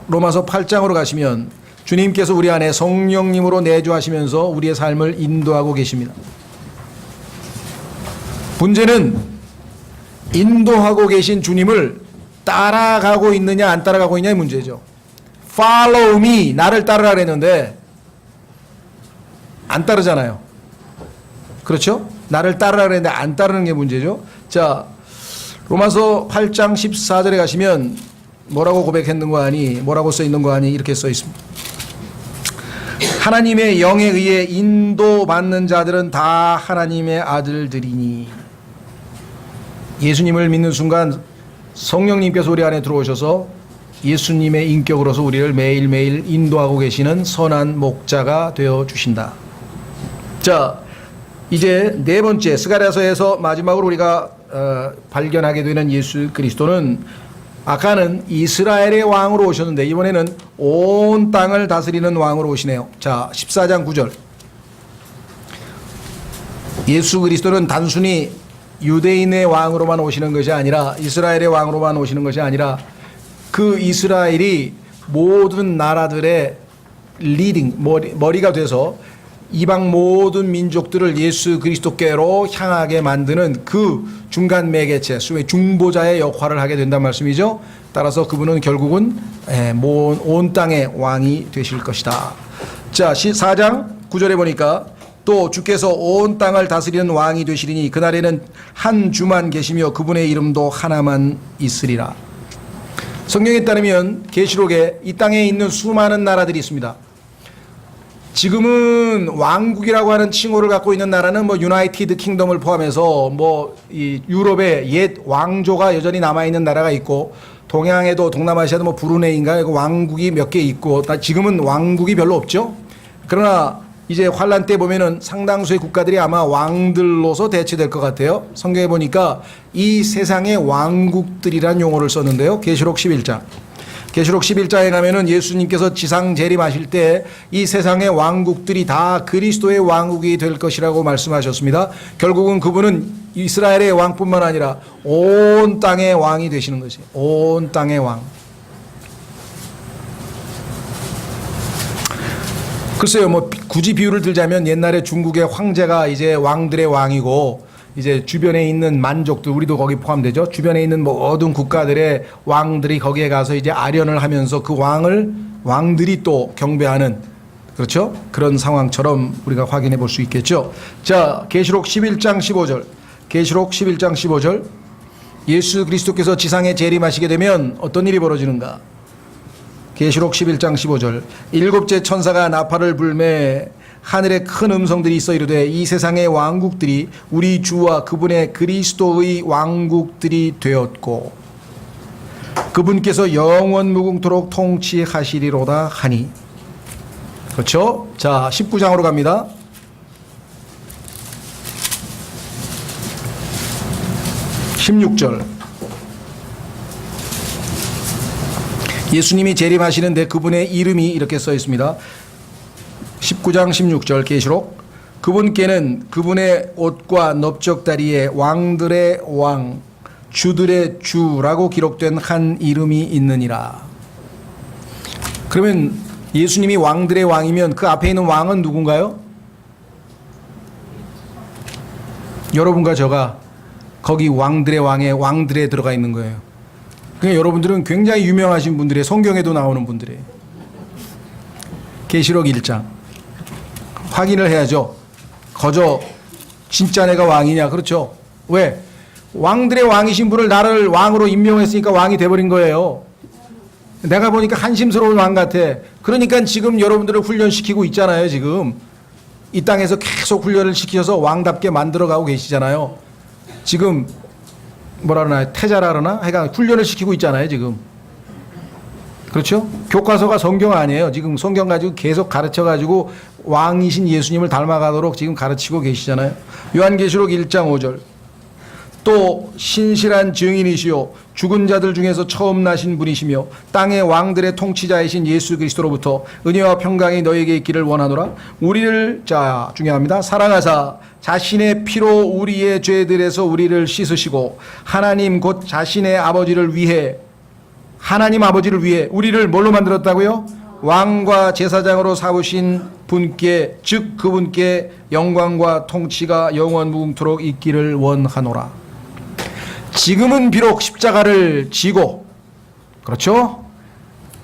Speaker 1: 로마서 8장으로 가시면 주님께서 우리 안에 성령님으로 내주하시면서 우리의 삶을 인도하고 계십니다. 문제는 인도하고 계신 주님을 따라가고 있느냐 안 따라가고 있냐의 문제죠. Follow me, 나를 따르라 그랬는데 안 따르잖아요. 그렇죠? 나를 따르라 그랬는데 안 따르는 게 문제죠. 자, 로마서 8장 14절에 가시면 뭐라고 고백했는 거 아니, 뭐라고 써 있는 거 아니 이렇게 써 있습니다. 하나님의 영에 의해 인도받는 자들은 다 하나님의 아들들이니. 예수님을 믿는 순간 성령님께서 우리 안에 들어오셔서 예수님의 인격으로서 우리를 매일매일 인도하고 계시는 선한 목자가 되어 주신다. 자, 이제 네 번째 스가랴서에서 마지막으로 우리가 발견하게 되는 예수 그리스도는 아까는 이스라엘의 왕으로 오셨는데 이번에는 온 땅을 다스리는 왕으로 오시네요. 자, 14장 9절. 예수 그리스도는 단순히 유대인의 왕으로만 오시는 것이 아니라 이스라엘의 왕으로만 오시는 것이 아니라 그 이스라엘이 모든 나라들의 리딩, 머리가 돼서 이방 모든 민족들을 예수 그리스도께로 향하게 만드는 그 중간 매개체, 중보자의 역할을 하게 된다는 말씀이죠. 따라서 그분은 결국은 온 땅의 왕이 되실 것이다. 자, 4장 9절에 보니까 또 주께서 온 땅을 다스리는 왕이 되시리니 그날에는 한 주만 계시며 그분의 이름도 하나만 있으리라. 성경에 따르면 계시록에 이 땅에 있는 수많은 나라들이 있습니다. 지금은 왕국이라고 하는 칭호를 갖고 있는 나라는 뭐 유나이티드 킹덤을 포함해서 이 유럽의 옛 왕조가 여전히 남아 있는 나라가 있고 동양에도 동남아시아도 뭐 브루네이인가 왕국이 몇 개 있고 지금은 왕국이 별로 없죠. 그러나 이제 환란 때 보면은 상당수의 국가들이 아마 왕들로서 대체될 것 같아요. 성경에 보니까 이 세상의 왕국들이란 용어를 썼는데요. 계시록 11장. 계시록 11장에 가면은 예수님께서 지상 재림하실 때 이 세상의 왕국들이 다 그리스도의 왕국이 될 것이라고 말씀하셨습니다. 결국은 그분은 이스라엘의 왕뿐만 아니라 온 땅의 왕이 되시는 것이에요. 온 땅의 왕. 글쎄요, 뭐 굳이 비유를 들자면 옛날에 중국의 황제가 이제 왕들의 왕이고 이제 주변에 있는 만족들, 우리도 거기 포함되죠. 주변에 있는 모든 국가들의 왕들이 거기에 가서 이제 아련을 하면서 그 왕들이 또 경배하는, 그렇죠? 그런 상황처럼 우리가 확인해 볼 수 있겠죠. 자, 계시록 11장 15절. 계시록 11장 15절. 예수 그리스도께서 지상에 재림하시게 되면 어떤 일이 벌어지는가? 계시록 11장 15절. 일곱째 천사가 나팔을 불매 하늘에 큰 음성들이 있어 이르되 이 세상의 왕국들이 우리 주와 그분의 그리스도의 왕국들이 되었고 그분께서 영원 무궁토록 통치하시리로다 하니. 그렇죠? 자, 19장으로 갑니다. (16절) 예수님이 재림하시는데 그분의 이름이 이렇게 써 있습니다. 19장 16절 계시록. 그분께는 그분의 옷과 넓적다리에 왕들의 왕 주들의 주라고 기록된 한 이름이 있느니라. 그러면 예수님이 왕들의 왕이면 그 앞에 있는 왕은 누군가요? 여러분과 저가 거기 왕들의 왕에 왕들에 들어가 있는 거예요. 그러니까 여러분들은 굉장히 유명하신 분들의, 성경에도 나오는 분들이에요. 계시록 1장 확인을 해야죠. 거저 진짜 내가 왕이냐. 그렇죠. 왜? 왕들의 왕이신 분을 나를 왕으로 임명했으니까 왕이 돼버린 거예요. 내가 보니까 한심스러운 왕 같아. 그러니까 지금 여러분들을 훈련시키고 있잖아요. 지금 이 땅에서 계속 훈련을 시켜서 왕답게 만들어가고 계시잖아요. 지금 뭐라 그러나, 태자라 그러나, 하여간 훈련을 시키고 있잖아요 지금. 그렇죠? 교과서가 성경 아니에요. 지금 성경 가지고 계속 가르쳐가지고 왕이신 예수님을 닮아가도록 지금 가르치고 계시잖아요. 요한계시록 1장 5절 또 신실한 증인이시요 죽은 자들 중에서 처음 나신 분이시며 땅의 왕들의 통치자이신 예수 그리스도로부터 은혜와 평강이 너에게 있기를 원하노라. 우리를, 자 중요합니다, 사랑하사 자신의 피로 우리의 죄들에서 우리를 씻으시고 하나님 곧 자신의 아버지를 위해, 하나님 아버지를 위해 우리를 뭘로 만들었다고요? 왕과 제사장으로 삼으신 분께, 즉 그분께 영광과 통치가 영원 무궁토록 있기를 원하노라. 지금은 비록 십자가를 지고, 그렇죠?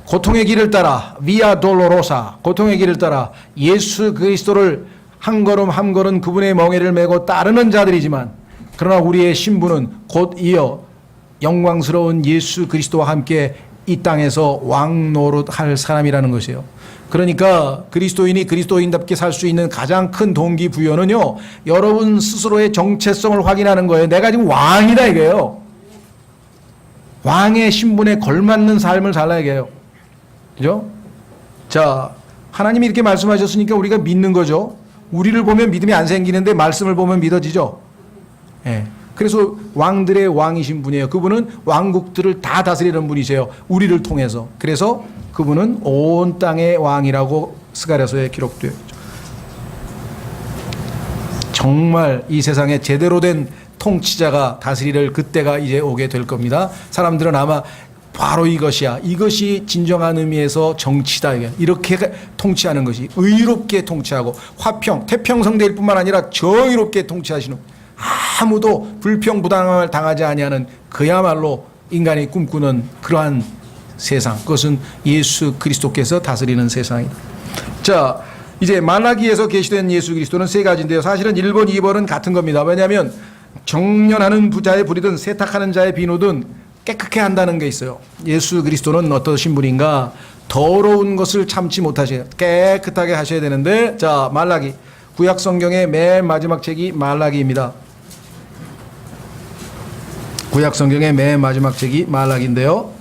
Speaker 1: 고통의 길을 따라, 비아 돌로로사, 고통의 길을 따라 예수 그리스도를 한 걸음 한 걸음 그분의 멍에를 메고 따르는 자들이지만, 그러나 우리의 신분은 곧 이어 영광스러운 예수 그리스도와 함께 이 땅에서 왕 노릇할 사람이라는 것이에요. 그러니까 그리스도인이 그리스도인답게 살 수 있는 가장 큰 동기부여는요, 여러분 스스로의 정체성을 확인하는 거예요. 내가 지금 왕이다 이거예요. 왕의 신분에 걸맞는 삶을 살아야 해요. 그죠? 자, 하나님이 이렇게 말씀하셨으니까 우리가 믿는 거죠. 우리를 보면 믿음이 안 생기는데 말씀을 보면 믿어지죠. 예. 그래서 왕들의 왕이신 분이에요. 그분은 왕국들을 다 다스리는 분이세요. 우리를 통해서. 그래서 그분은 온 땅의 왕이라고 스가랴서에 기록되어 있죠. 정말 이 세상에 제대로 된 통치자가 다스릴 그때가 이제 오게 될 겁니다. 사람들은 아마 바로 이것이야, 이것이 진정한 의미에서 정치다, 이렇게 통치하는 것이, 의롭게 통치하고 화평, 태평성대일 뿐만 아니라 정의롭게 통치하시는, 아무도 불평부당함을 당하지 아니하는 그야말로 인간이 꿈꾸는 그러한 세상, 그것은 예수 그리스도께서 다스리는 세상이다. 자, 이제 말라기에서 계시된 예수 그리스도는 세 가지인데요. 사실은 1번, 2번은 같은 겁니다. 왜냐하면 정련하는 부자의 불이든 세탁하는 자의 비누든 깨끗게 한다는 게 있어요. 예수 그리스도는 어떠신 분인가? 더러운 것을 참지 못하셔요. 깨끗하게 하셔야 되는데, 자, 말라기, 구약 성경의 맨 마지막 책이 말라기입니다. 구약 성경의 맨 마지막 책이 말라기인데요.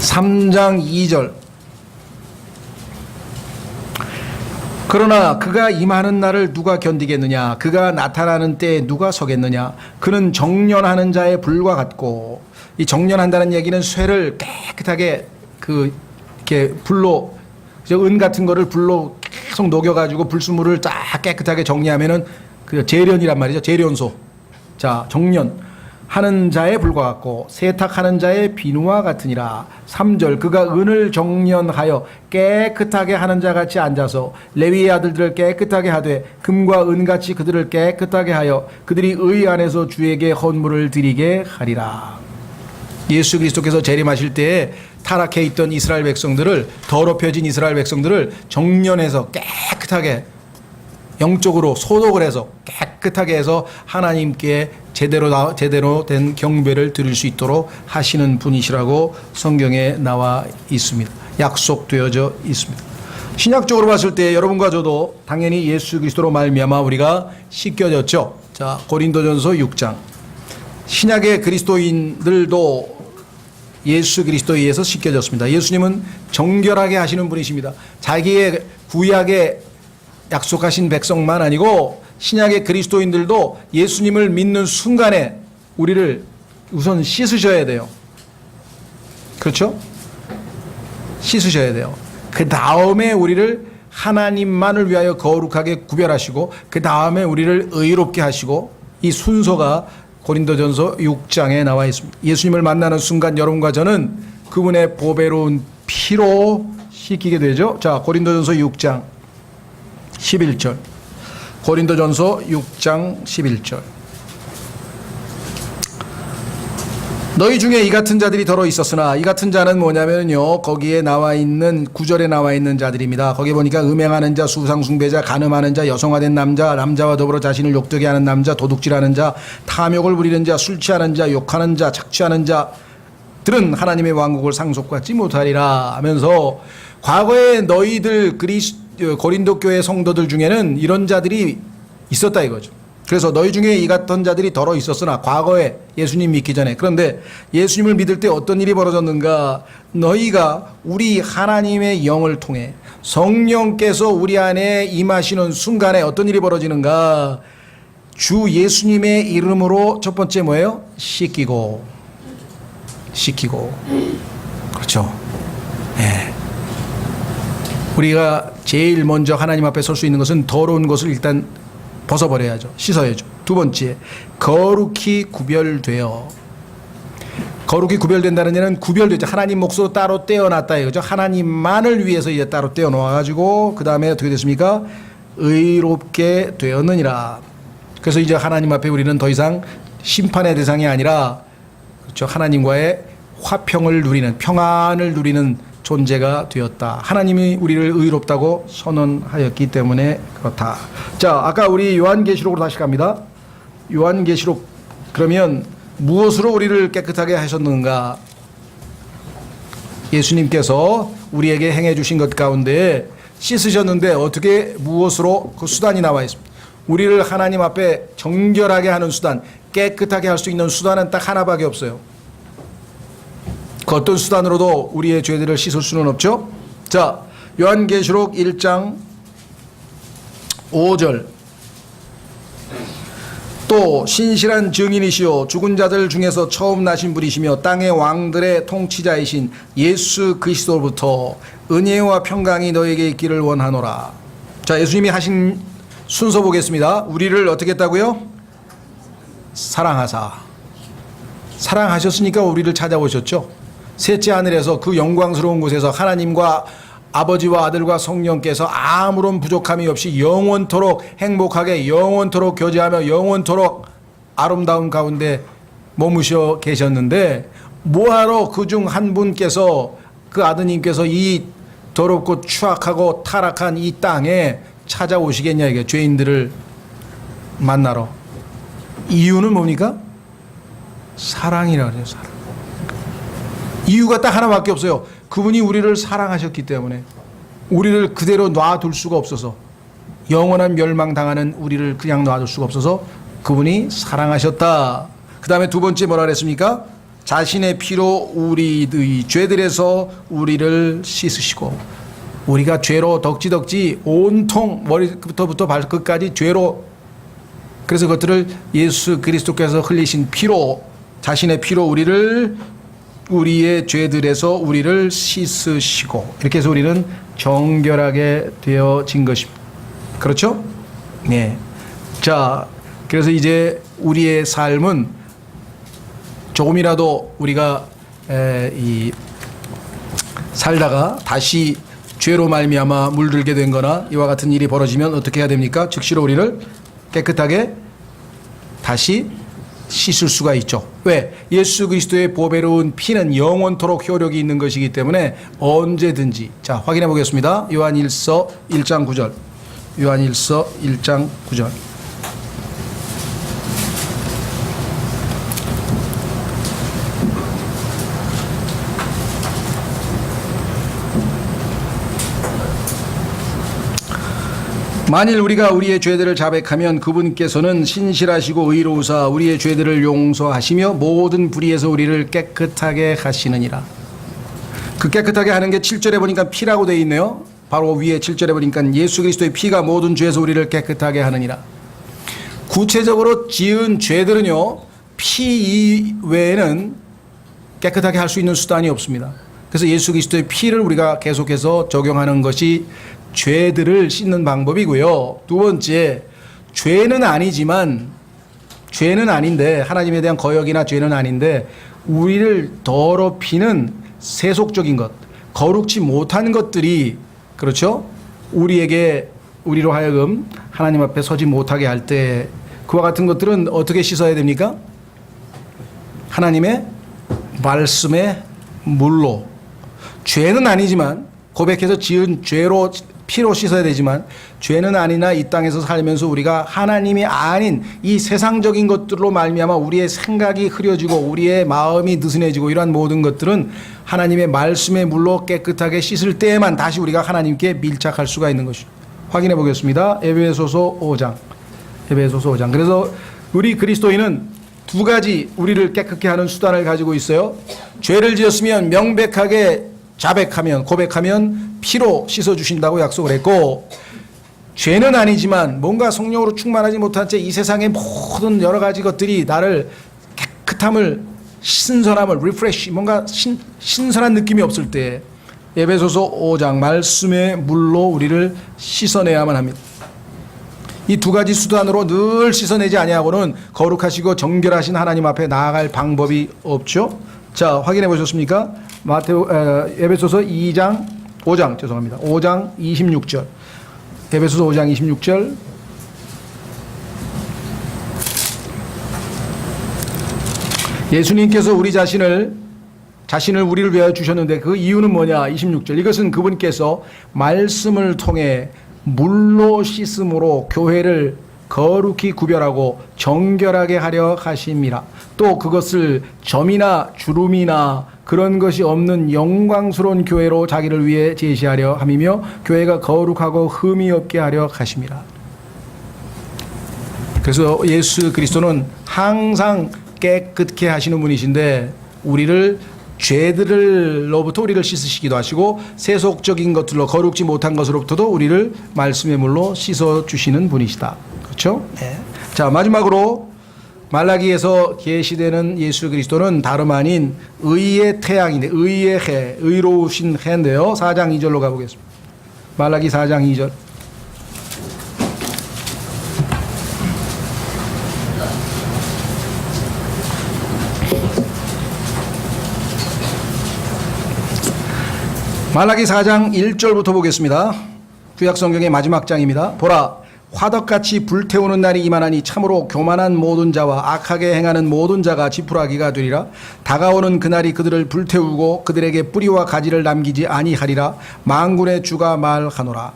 Speaker 1: (3장 2절) 그러나 그가 임하는 날을 누가 견디겠느냐? 그가 나타나는 때에 누가 서겠느냐? 그는 정련하는 자의 불과 같고, 이 정련한다는 얘기는 쇠를 깨끗하게 이렇게 불로, 은 같은 거를 불로 계속 녹여가지고 불순물을 쫙 깨끗하게 정리하면은 그 재련이란 말이죠. 재련소. 자, 정련. 하는 자의 불과 같고 세탁하는 자의 비누와 같으니라. 3절 그가 은을 정련하여 깨끗하게 하는 자같이 앉아서 레위의 아들들을 깨끗하게 하되 금과 은같이 그들을 깨끗하게 하여 그들이 의 안에서 주에게 헌물을 드리게 하리라. 예수 그리스도께서 재림하실 때에 타락해 있던 이스라엘 백성들을, 더럽혀진 이스라엘 백성들을 정련해서 깨끗하게, 영적으로 소독을 해서 깨끗하게 해서 하나님께 제대로 된 경배를 드릴 수 있도록 하시는 분이시라고 성경에 나와 있습니다. 약속되어져 있습니다. 신약적으로 봤을 때 여러분과 저도 당연히 예수 그리스도로 말미암아 우리가 씻겨졌죠. 자, 고린도전서 6장. 신약의 그리스도인들도 예수 그리스도에 의해서 씻겨졌습니다. 예수님은 정결하게 하시는 분이십니다. 자기의 구약에 약속하신 백성만 아니고 신약의 그리스도인들도 예수님을 믿는 순간에 우리를 우선 씻으셔야 돼요. 그렇죠? 씻으셔야 돼요. 그 다음에 우리를 하나님만을 위하여 거룩하게 구별하시고 그 다음에 우리를 의롭게 하시고, 이 순서가 고린도전서 6장에 나와 있습니다. 예수님을 만나는 순간 여러분과 저는 그분의 보배로운 피로 씻기게 되죠. 자, 고린도전서 6장 11절. 고린도전서 6장 11절. 너희 중에 이 같은 자들이 더러 있었으나, 이 같은 자는 뭐냐면요, 거기에 나와 있는 9절에 나와 있는 자들입니다. 거기 보니까 음행하는 자, 수상숭배자, 간음하는 자, 여성화된 남자, 남자와 더불어 자신을 욕되게 하는 남자, 도둑질하는 자, 탐욕을 부리는 자, 술 취하는 자, 욕하는 자, 착취하는 자들은 하나님의 왕국을 상속받지 못하리라 하면서, 과거에 너희들 고린도 교회 성도들 중에는 이런 자들이 있었다 이거죠. 그래서 너희 중에 이 같은 자들이 더러 있었으나, 과거에 예수님 믿기 전에. 그런데 예수님을 믿을 때 어떤 일이 벌어졌는가? 너희가 우리 하나님의 영을 통해 성령께서 우리 안에 임하시는 순간에 어떤 일이 벌어지는가? 주 예수님의 이름으로 첫 번째 뭐예요? 씻기고. 그렇죠. 네. 우리가 제일 먼저 하나님 앞에 설 수 있는 것은 더러운 것을 일단 벗어버려야죠. 씻어야죠. 두 번째, 거룩히 구별되어. 거룩히 구별된다는 얘는 구별되죠. 하나님 몫으로 따로 떼어놨다 이거죠. 하나님만을 위해서 이제 따로 떼어놓아가지고 그 다음에 어떻게 됐습니까? 의롭게 되었느니라. 그래서 이제 하나님 앞에 우리는 더 이상 심판의 대상이 아니라, 그렇죠, 하나님과의 화평을 누리는, 평안을 누리는 존재가 되었다. 하나님이 우리를 의롭다고 선언하였기 때문에 그렇다. 자, 아까 우리 요한계시록으로 다시 갑니다. 요한계시록. 그러면 무엇으로 우리를 깨끗하게 하셨는가? 예수님께서 우리에게 행해 주신 것 가운데 씻으셨는데 어떻게, 무엇으로? 그 수단이 나와 있습니다. 우리를 하나님 앞에 정결하게 하는 수단, 깨끗하게 할 수 있는 수단은 딱 하나밖에 없어요. 그 어떤 수단으로도 우리의 죄들을 씻을 수는 없죠. 자, 요한계시록 1장 5절. 또 신실한 증인이시요 죽은 자들 중에서 처음 나신 분이시며 땅의 왕들의 통치자이신 예수 그리스도로부터 은혜와 평강이 너에게 있기를 원하노라. 자, 예수님이 하신 순서 보겠습니다. 우리를 어떻게 했다고요? 사랑하셨으니까 우리를 찾아오셨죠. 셋째 하늘에서 그 영광스러운 곳에서 하나님과 아버지와 아들과 성령께서 아무런 부족함이 없이 영원토록 행복하게, 영원토록 교제하며 영원토록 아름다운 가운데 머무셔 계셨는데, 뭐하러 그중 한 분께서, 그 아드님께서 이 더럽고 추악하고 타락한 이 땅에 찾아오시겠냐 이게, 죄인들을 만나러. 이유는 뭡니까? 사랑이라 그래요. 사랑. 이유가 딱 하나밖에 없어요. 그분이 우리를 사랑하셨기 때문에. 우리를 그대로 놔둘 수가 없어서, 영원한 멸망당하는 우리를 그냥 놔둘 수가 없어서 그분이 사랑하셨다. 그 다음에 두 번째 뭐라 그랬습니까? 자신의 피로 우리의 죄들에서 우리를 씻으시고, 우리가 죄로 덕지덕지 온통 머리부터 발끝까지 죄로, 그래서 그것들을 예수 그리스도께서 흘리신 피로, 자신의 피로 우리의 죄들에서 우리를 씻으시고, 이렇게 해서 우리는 정결하게 되어진 것입니다. 그렇죠? 네. 자, 그래서 이제 우리의 삶은 조금이라도 우리가 살다가 다시 죄로 말미암아 물들게 된 거나 이와 같은 일이 벌어지면 어떻게 해야 됩니까? 즉시로 우리를 깨끗하게 다시 씻을 수가 있죠. 왜? 예수 그리스도의 보배로운 피는 영원토록 효력이 있는 것이기 때문에 언제든지. 자, 확인해 보겠습니다. 요한 1서 1장 9절. 요한일서 1장 9절. 만일 우리가 우리의 죄들을 자백하면 그분께서는 신실하시고 의로우사 우리의 죄들을 용서하시며 모든 불의에서 우리를 깨끗하게 하시느니라. 그 깨끗하게 하는 게 7절에 보니까 피라고 되어 있네요. 바로 위에 7절에 보니까 예수 그리스도의 피가 모든 죄에서 우리를 깨끗하게 하느니라. 구체적으로 지은 죄들은요, 피 이외에는 깨끗하게 할 수 있는 수단이 없습니다. 그래서 예수 그리스도의 피를 우리가 계속해서 적용하는 것이 죄들을 씻는 방법이고요. 두 번째, 죄는 아닌데, 하나님에 대한 거역이나 죄는 아닌데 우리를 더럽히는 세속적인 것, 거룩지 못한 것들이, 그렇죠, 우리로 하여금 하나님 앞에 서지 못하게 할 때 그와 같은 것들은 어떻게 씻어야 됩니까? 하나님의 말씀의 물로. 죄는 아니지만, 고백해서 지은 죄로 피로 씻어야 되지만, 죄는 아니나 이 땅에서 살면서 우리가 하나님이 아닌 이 세상적인 것들로 말미암아 우리의 생각이 흐려지고 우리의 마음이 느슨해지고 이러한 모든 것들은 하나님의 말씀의 물로 깨끗하게 씻을 때에만 다시 우리가 하나님께 밀착할 수가 있는 것이죠. 확인해 보겠습니다. 에베소서 5장. 그래서 우리 그리스도인은 두 가지 우리를 깨끗게 하는 수단을 가지고 있어요. 죄를 지었으면 명백하게 자백하면, 고백하면 피로 씻어주신다고 약속을 했고, 죄는 아니지만 뭔가 성령으로 충만하지 못한 채 이 세상의 모든 여러 가지 것들이 나를 깨끗함을, 신선함을, 리프레시, 뭔가 신선한 느낌이 없을 때 에베소서 5장 말씀의 물로 우리를 씻어내야만 합니다. 이 두 가지 수단으로 늘 씻어내지 아니하고는 거룩하시고 정결하신 하나님 앞에 나아갈 방법이 없죠. 자, 확인해 보셨습니까? 에베소서 5장 26절. 에베소서 5장 26절. 예수님께서 자신을 우리를 위하여 주셨는데 그 이유는 뭐냐? 26절. 이것은 그분께서 말씀을 통해 물로 씻음으로 교회를 거룩히 구별하고 정결하게 하려 하심이라. 또 그것을 점이나 주름이나 그런 것이 없는 영광스러운 교회로 자기를 위해 제시하려 함이며 교회가 거룩하고 흠이 없게 하려 하심이라. 그래서 예수 그리스도는 항상 깨끗게 하시는 분이신데 죄들로부터 우리를 씻으시기도 하시고 세속적인 것들로 거룩지 못한 것으로부터도 우리를 말씀의 물로 씻어주시는 분이시다. 그렇죠? 네. 자, 마지막으로 말라기에서 계시되는 예수 그리스도는 다름 아닌 의의 태양인데, 의의 해, 의로우신 해인데요. 4장 2절로 가보겠습니다. 말라기 4장 2절. 말라기 4장 1절부터 보겠습니다. 구약성경의 마지막 장입니다. 보라, 화덕같이 불태우는 날이 임하나니 참으로 교만한 모든 자와 악하게 행하는 모든 자가 지푸라기가 되리라. 다가오는 그날이 그들을 불태우고 그들에게 뿌리와 가지를 남기지 아니하리라. 만군의 주가 말하노라.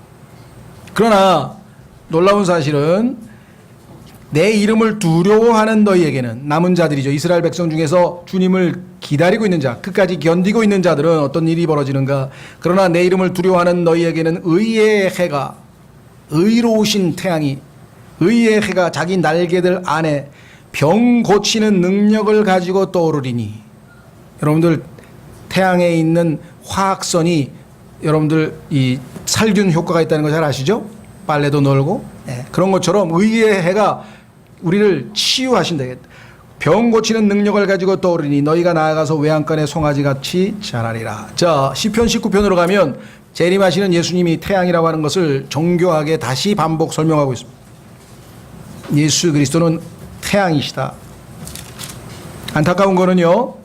Speaker 1: 그러나 놀라운 사실은 내 이름을 두려워하는 너희에게는, 남은 자들이죠, 이스라엘 백성 중에서 주님을 기다리고 있는 자, 끝까지 견디고 있는 자들은 어떤 일이 벌어지는가? 그러나 내 이름을 두려워하는 너희에게는 의의 해가, 의로우신 태양이, 의의 해가 자기 날개들 안에 병 고치는 능력을 가지고 떠오르리니. 여러분들, 태양에 있는 화학선이 여러분들 이 살균 효과가 있다는 거 잘 아시죠? 빨래도 널고. 네. 그런 것처럼 의의 해가 우리를 치유하신다. 병 고치는 능력을 가지고 떠오르니 너희가 나아가서 외양간의 송아지같이 자라리라. 자, 시편 19편으로 가면 재림하시는 예수님이 태양이라고 하는 것을 정교하게 다시 반복 설명하고 있습니다. 예수 그리스도는 태양이시다. 안타까운 거는요,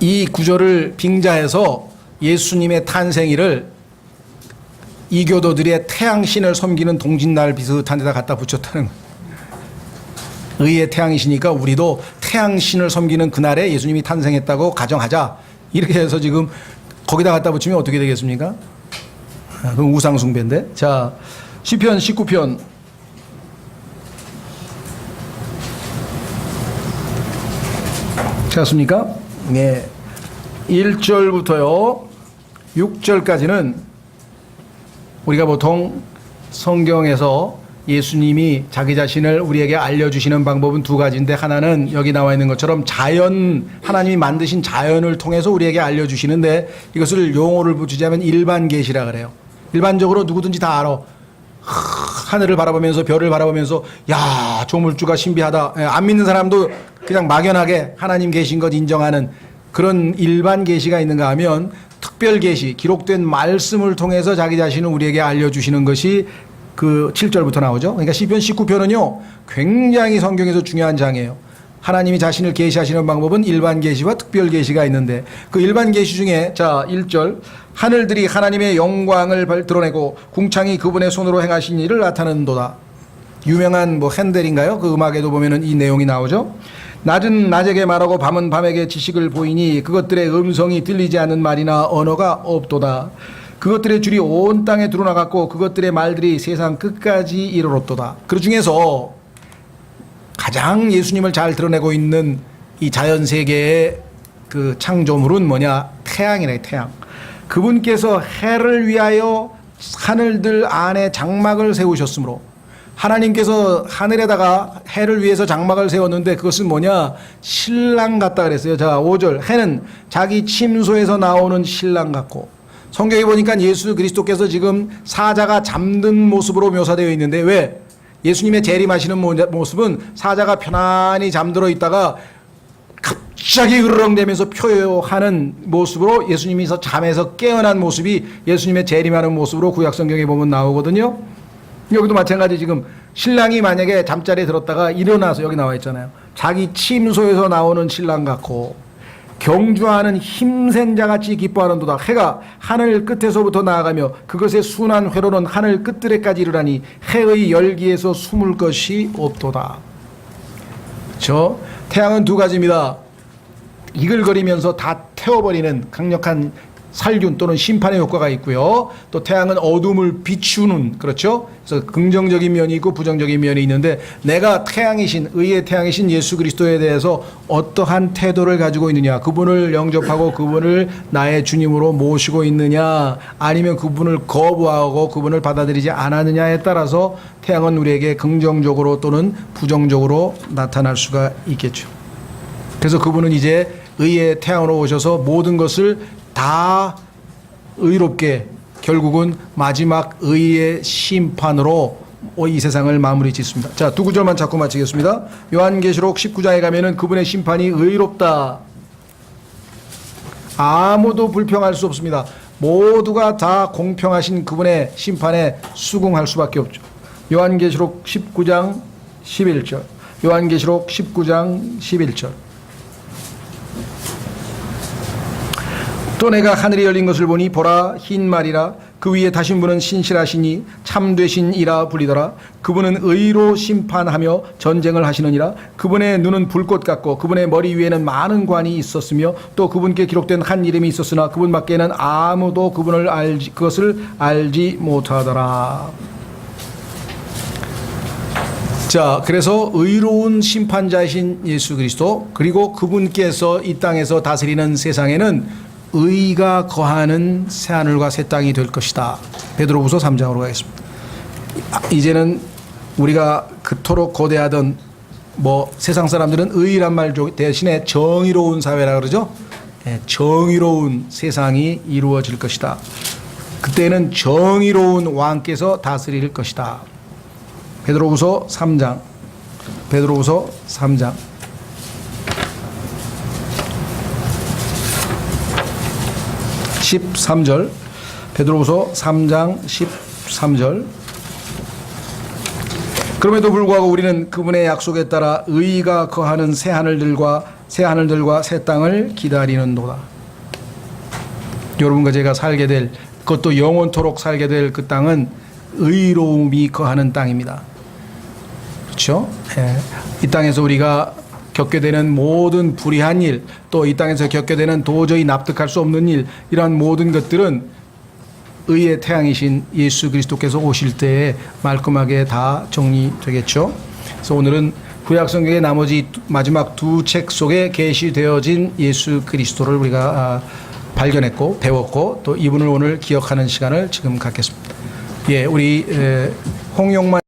Speaker 1: 이 구절을 빙자해서 예수님의 탄생일을 이교도들의 태양신을 섬기는 동짓날 비슷한 데다 갖다 붙였다는 거예요. 의의 태양이시니까 우리도 태양신을 섬기는 그날에 예수님이 탄생했다고 가정하자. 이렇게 해서 지금 거기다 갖다 붙이면 어떻게 되겠습니까? 그럼 우상숭배인데. 자, 시편 19편. 찾았습니까? 네. 1절부터요. 6절까지는 우리가 보통 성경에서 예수님이 자기 자신을 우리에게 알려주시는 방법은 두 가지인데, 하나는 여기 나와 있는 것처럼 하나님이 만드신 자연을 통해서 우리에게 알려주시는데, 이것을 용어를 붙이자면 일반 계시라 그래요. 일반적으로 누구든지 다 알아. 하늘을 바라보면서 별을 바라보면서 야, 조물주가 신비하다. 안 믿는 사람도 그냥 막연하게 하나님 계신 것 인정하는 그런 일반 계시가 있는가 하면, 특별 계시, 기록된 말씀을 통해서 자기 자신을 우리에게 알려주시는 것이 그 7절부터 나오죠. 그러니까 시편 19편은요 굉장히 성경에서 중요한 장이에요. 하나님이 자신을 계시하시는 방법은 일반 계시와 특별 계시가 있는데, 그 일반 계시 중에 자 1절, 하늘들이 하나님의 영광을 드러내고 궁창이 그분의 손으로 행하신 일을 나타낸도다. 유명한 뭐 핸델인가요? 그 음악에도 보면은 이 내용이 나오죠. 낮은 낮에게 말하고 밤은 밤에게 지식을 보이니 그것들의 음성이 들리지 않는 말이나 언어가 없도다. 그것들의 줄이 온 땅에 드러나갔고 그것들의 말들이 세상 끝까지 이르렀도다. 그 중에서 가장 예수님을 잘 드러내고 있는 이 자연세계의 그 창조물은 뭐냐? 태양이네, 태양. 그분께서 해를 위하여 하늘들 안에 장막을 세우셨으므로, 하나님께서 하늘에다가 해를 위해서 장막을 세웠는데 그것은 뭐냐? 신랑 같다 그랬어요. 자 5절, 해는 자기 침소에서 나오는 신랑 같고, 성경에 보니까 예수 그리스도께서 지금 사자가 잠든 모습으로 묘사되어 있는데, 왜? 예수님의 재림하시는 모습은 사자가 편안히 잠들어 있다가 갑자기 으르렁대면서 표효하는 모습으로, 예수님이 잠에서 깨어난 모습이 예수님의 재림하는 모습으로 구약성경에 보면 나오거든요. 여기도 마찬가지, 지금 신랑이 만약에 잠자리에 들었다가 일어나서, 여기 나와 있잖아요, 자기 침소에서 나오는 신랑 같고 경주하는 힘센 자같이 기뻐하는도다. 해가 하늘 끝에서부터 나아가며 그것의 순한 회로는 하늘 끝들에까지 이르라니 해의 열기에서 숨을 것이 없도다. 그렇죠? 태양은 두 가지입니다. 이글거리면서 다 태워버리는 강력한 살균 또는 심판의 효과가 있고요. 또 태양은 어둠을 비추는, 그렇죠? 그래서 긍정적인 면이 있고 부정적인 면이 있는데, 내가 태양이신, 의의 태양이신 예수 그리스도에 대해서 어떠한 태도를 가지고 있느냐, 그분을 영접하고 그분을 나의 주님으로 모시고 있느냐, 아니면 그분을 거부하고 그분을 받아들이지 않았느냐에 따라서 태양은 우리에게 긍정적으로 또는 부정적으로 나타날 수가 있겠죠. 그래서 그분은 이제 의의 태양으로 오셔서 모든 것을 다 의롭게, 결국은 마지막 의의 심판으로 이 세상을 마무리 짓습니다. 자, 두 구절만 잡고 마치겠습니다. 요한계시록 19장에 가면은 그분의 심판이 의롭다. 아무도 불평할 수 없습니다. 모두가 다 공평하신 그분의 심판에 수긍할 수밖에 없죠. 요한계시록 19장 11절. 요한계시록 19장 11절. 또 내가 하늘이 열린 것을 보니 보라, 흰 말이라. 그 위에 타신 분은 신실하시니 참되신 이라 불리더라. 그분은 의로 심판하며 전쟁을 하시느니라. 그분의 눈은 불꽃 같고 그분의 머리 위에는 많은 관이 있었으며 또 그분께 기록된 한 이름이 있었으나 그분 밖에는 아무도 그것을 알지 못하더라. 자, 그래서 의로운 심판자이신 예수 그리스도, 그리고 그분께서 이 땅에서 다스리는 세상에는 의가 거하는 새하늘과 새 땅이 될 것이다. 베드로후서 3장으로 가겠습니다. 이제는 우리가 그토록 고대하던 세상 사람들은 의란 말 대신에 정의로운 사회라 그러죠. 정의로운 세상이 이루어질 것이다. 그때는 정의로운 왕께서 다스릴 것이다. 베드로후서 3장. 베드로후서 3장. 13절. 베드로후서 3장 13절. 그럼에도 불구하고 우리는 그분의 약속에 따라 의가 거하는 새 하늘들과 새 땅을 기다리는도다. 여러분과 제가 살게 될, 그것도 영원토록 살게 될 그 땅은 의로움이 거하는 땅입니다. 그렇죠? 이 땅에서 우리가 겪게 되는 모든 불의한 일, 또 이 땅에서 겪게 되는 도저히 납득할 수 없는 일, 이러한 모든 것들은 의의 태양이신 예수 그리스도께서 오실 때에 말끔하게 다 정리되겠죠. 그래서 오늘은 구약 성경의 나머지 마지막 두 책 속에 계시되어진 예수 그리스도를 우리가 발견했고 배웠고 또 이분을 오늘 기억하는 시간을 지금 갖겠습니다. 예, 우리 홍용만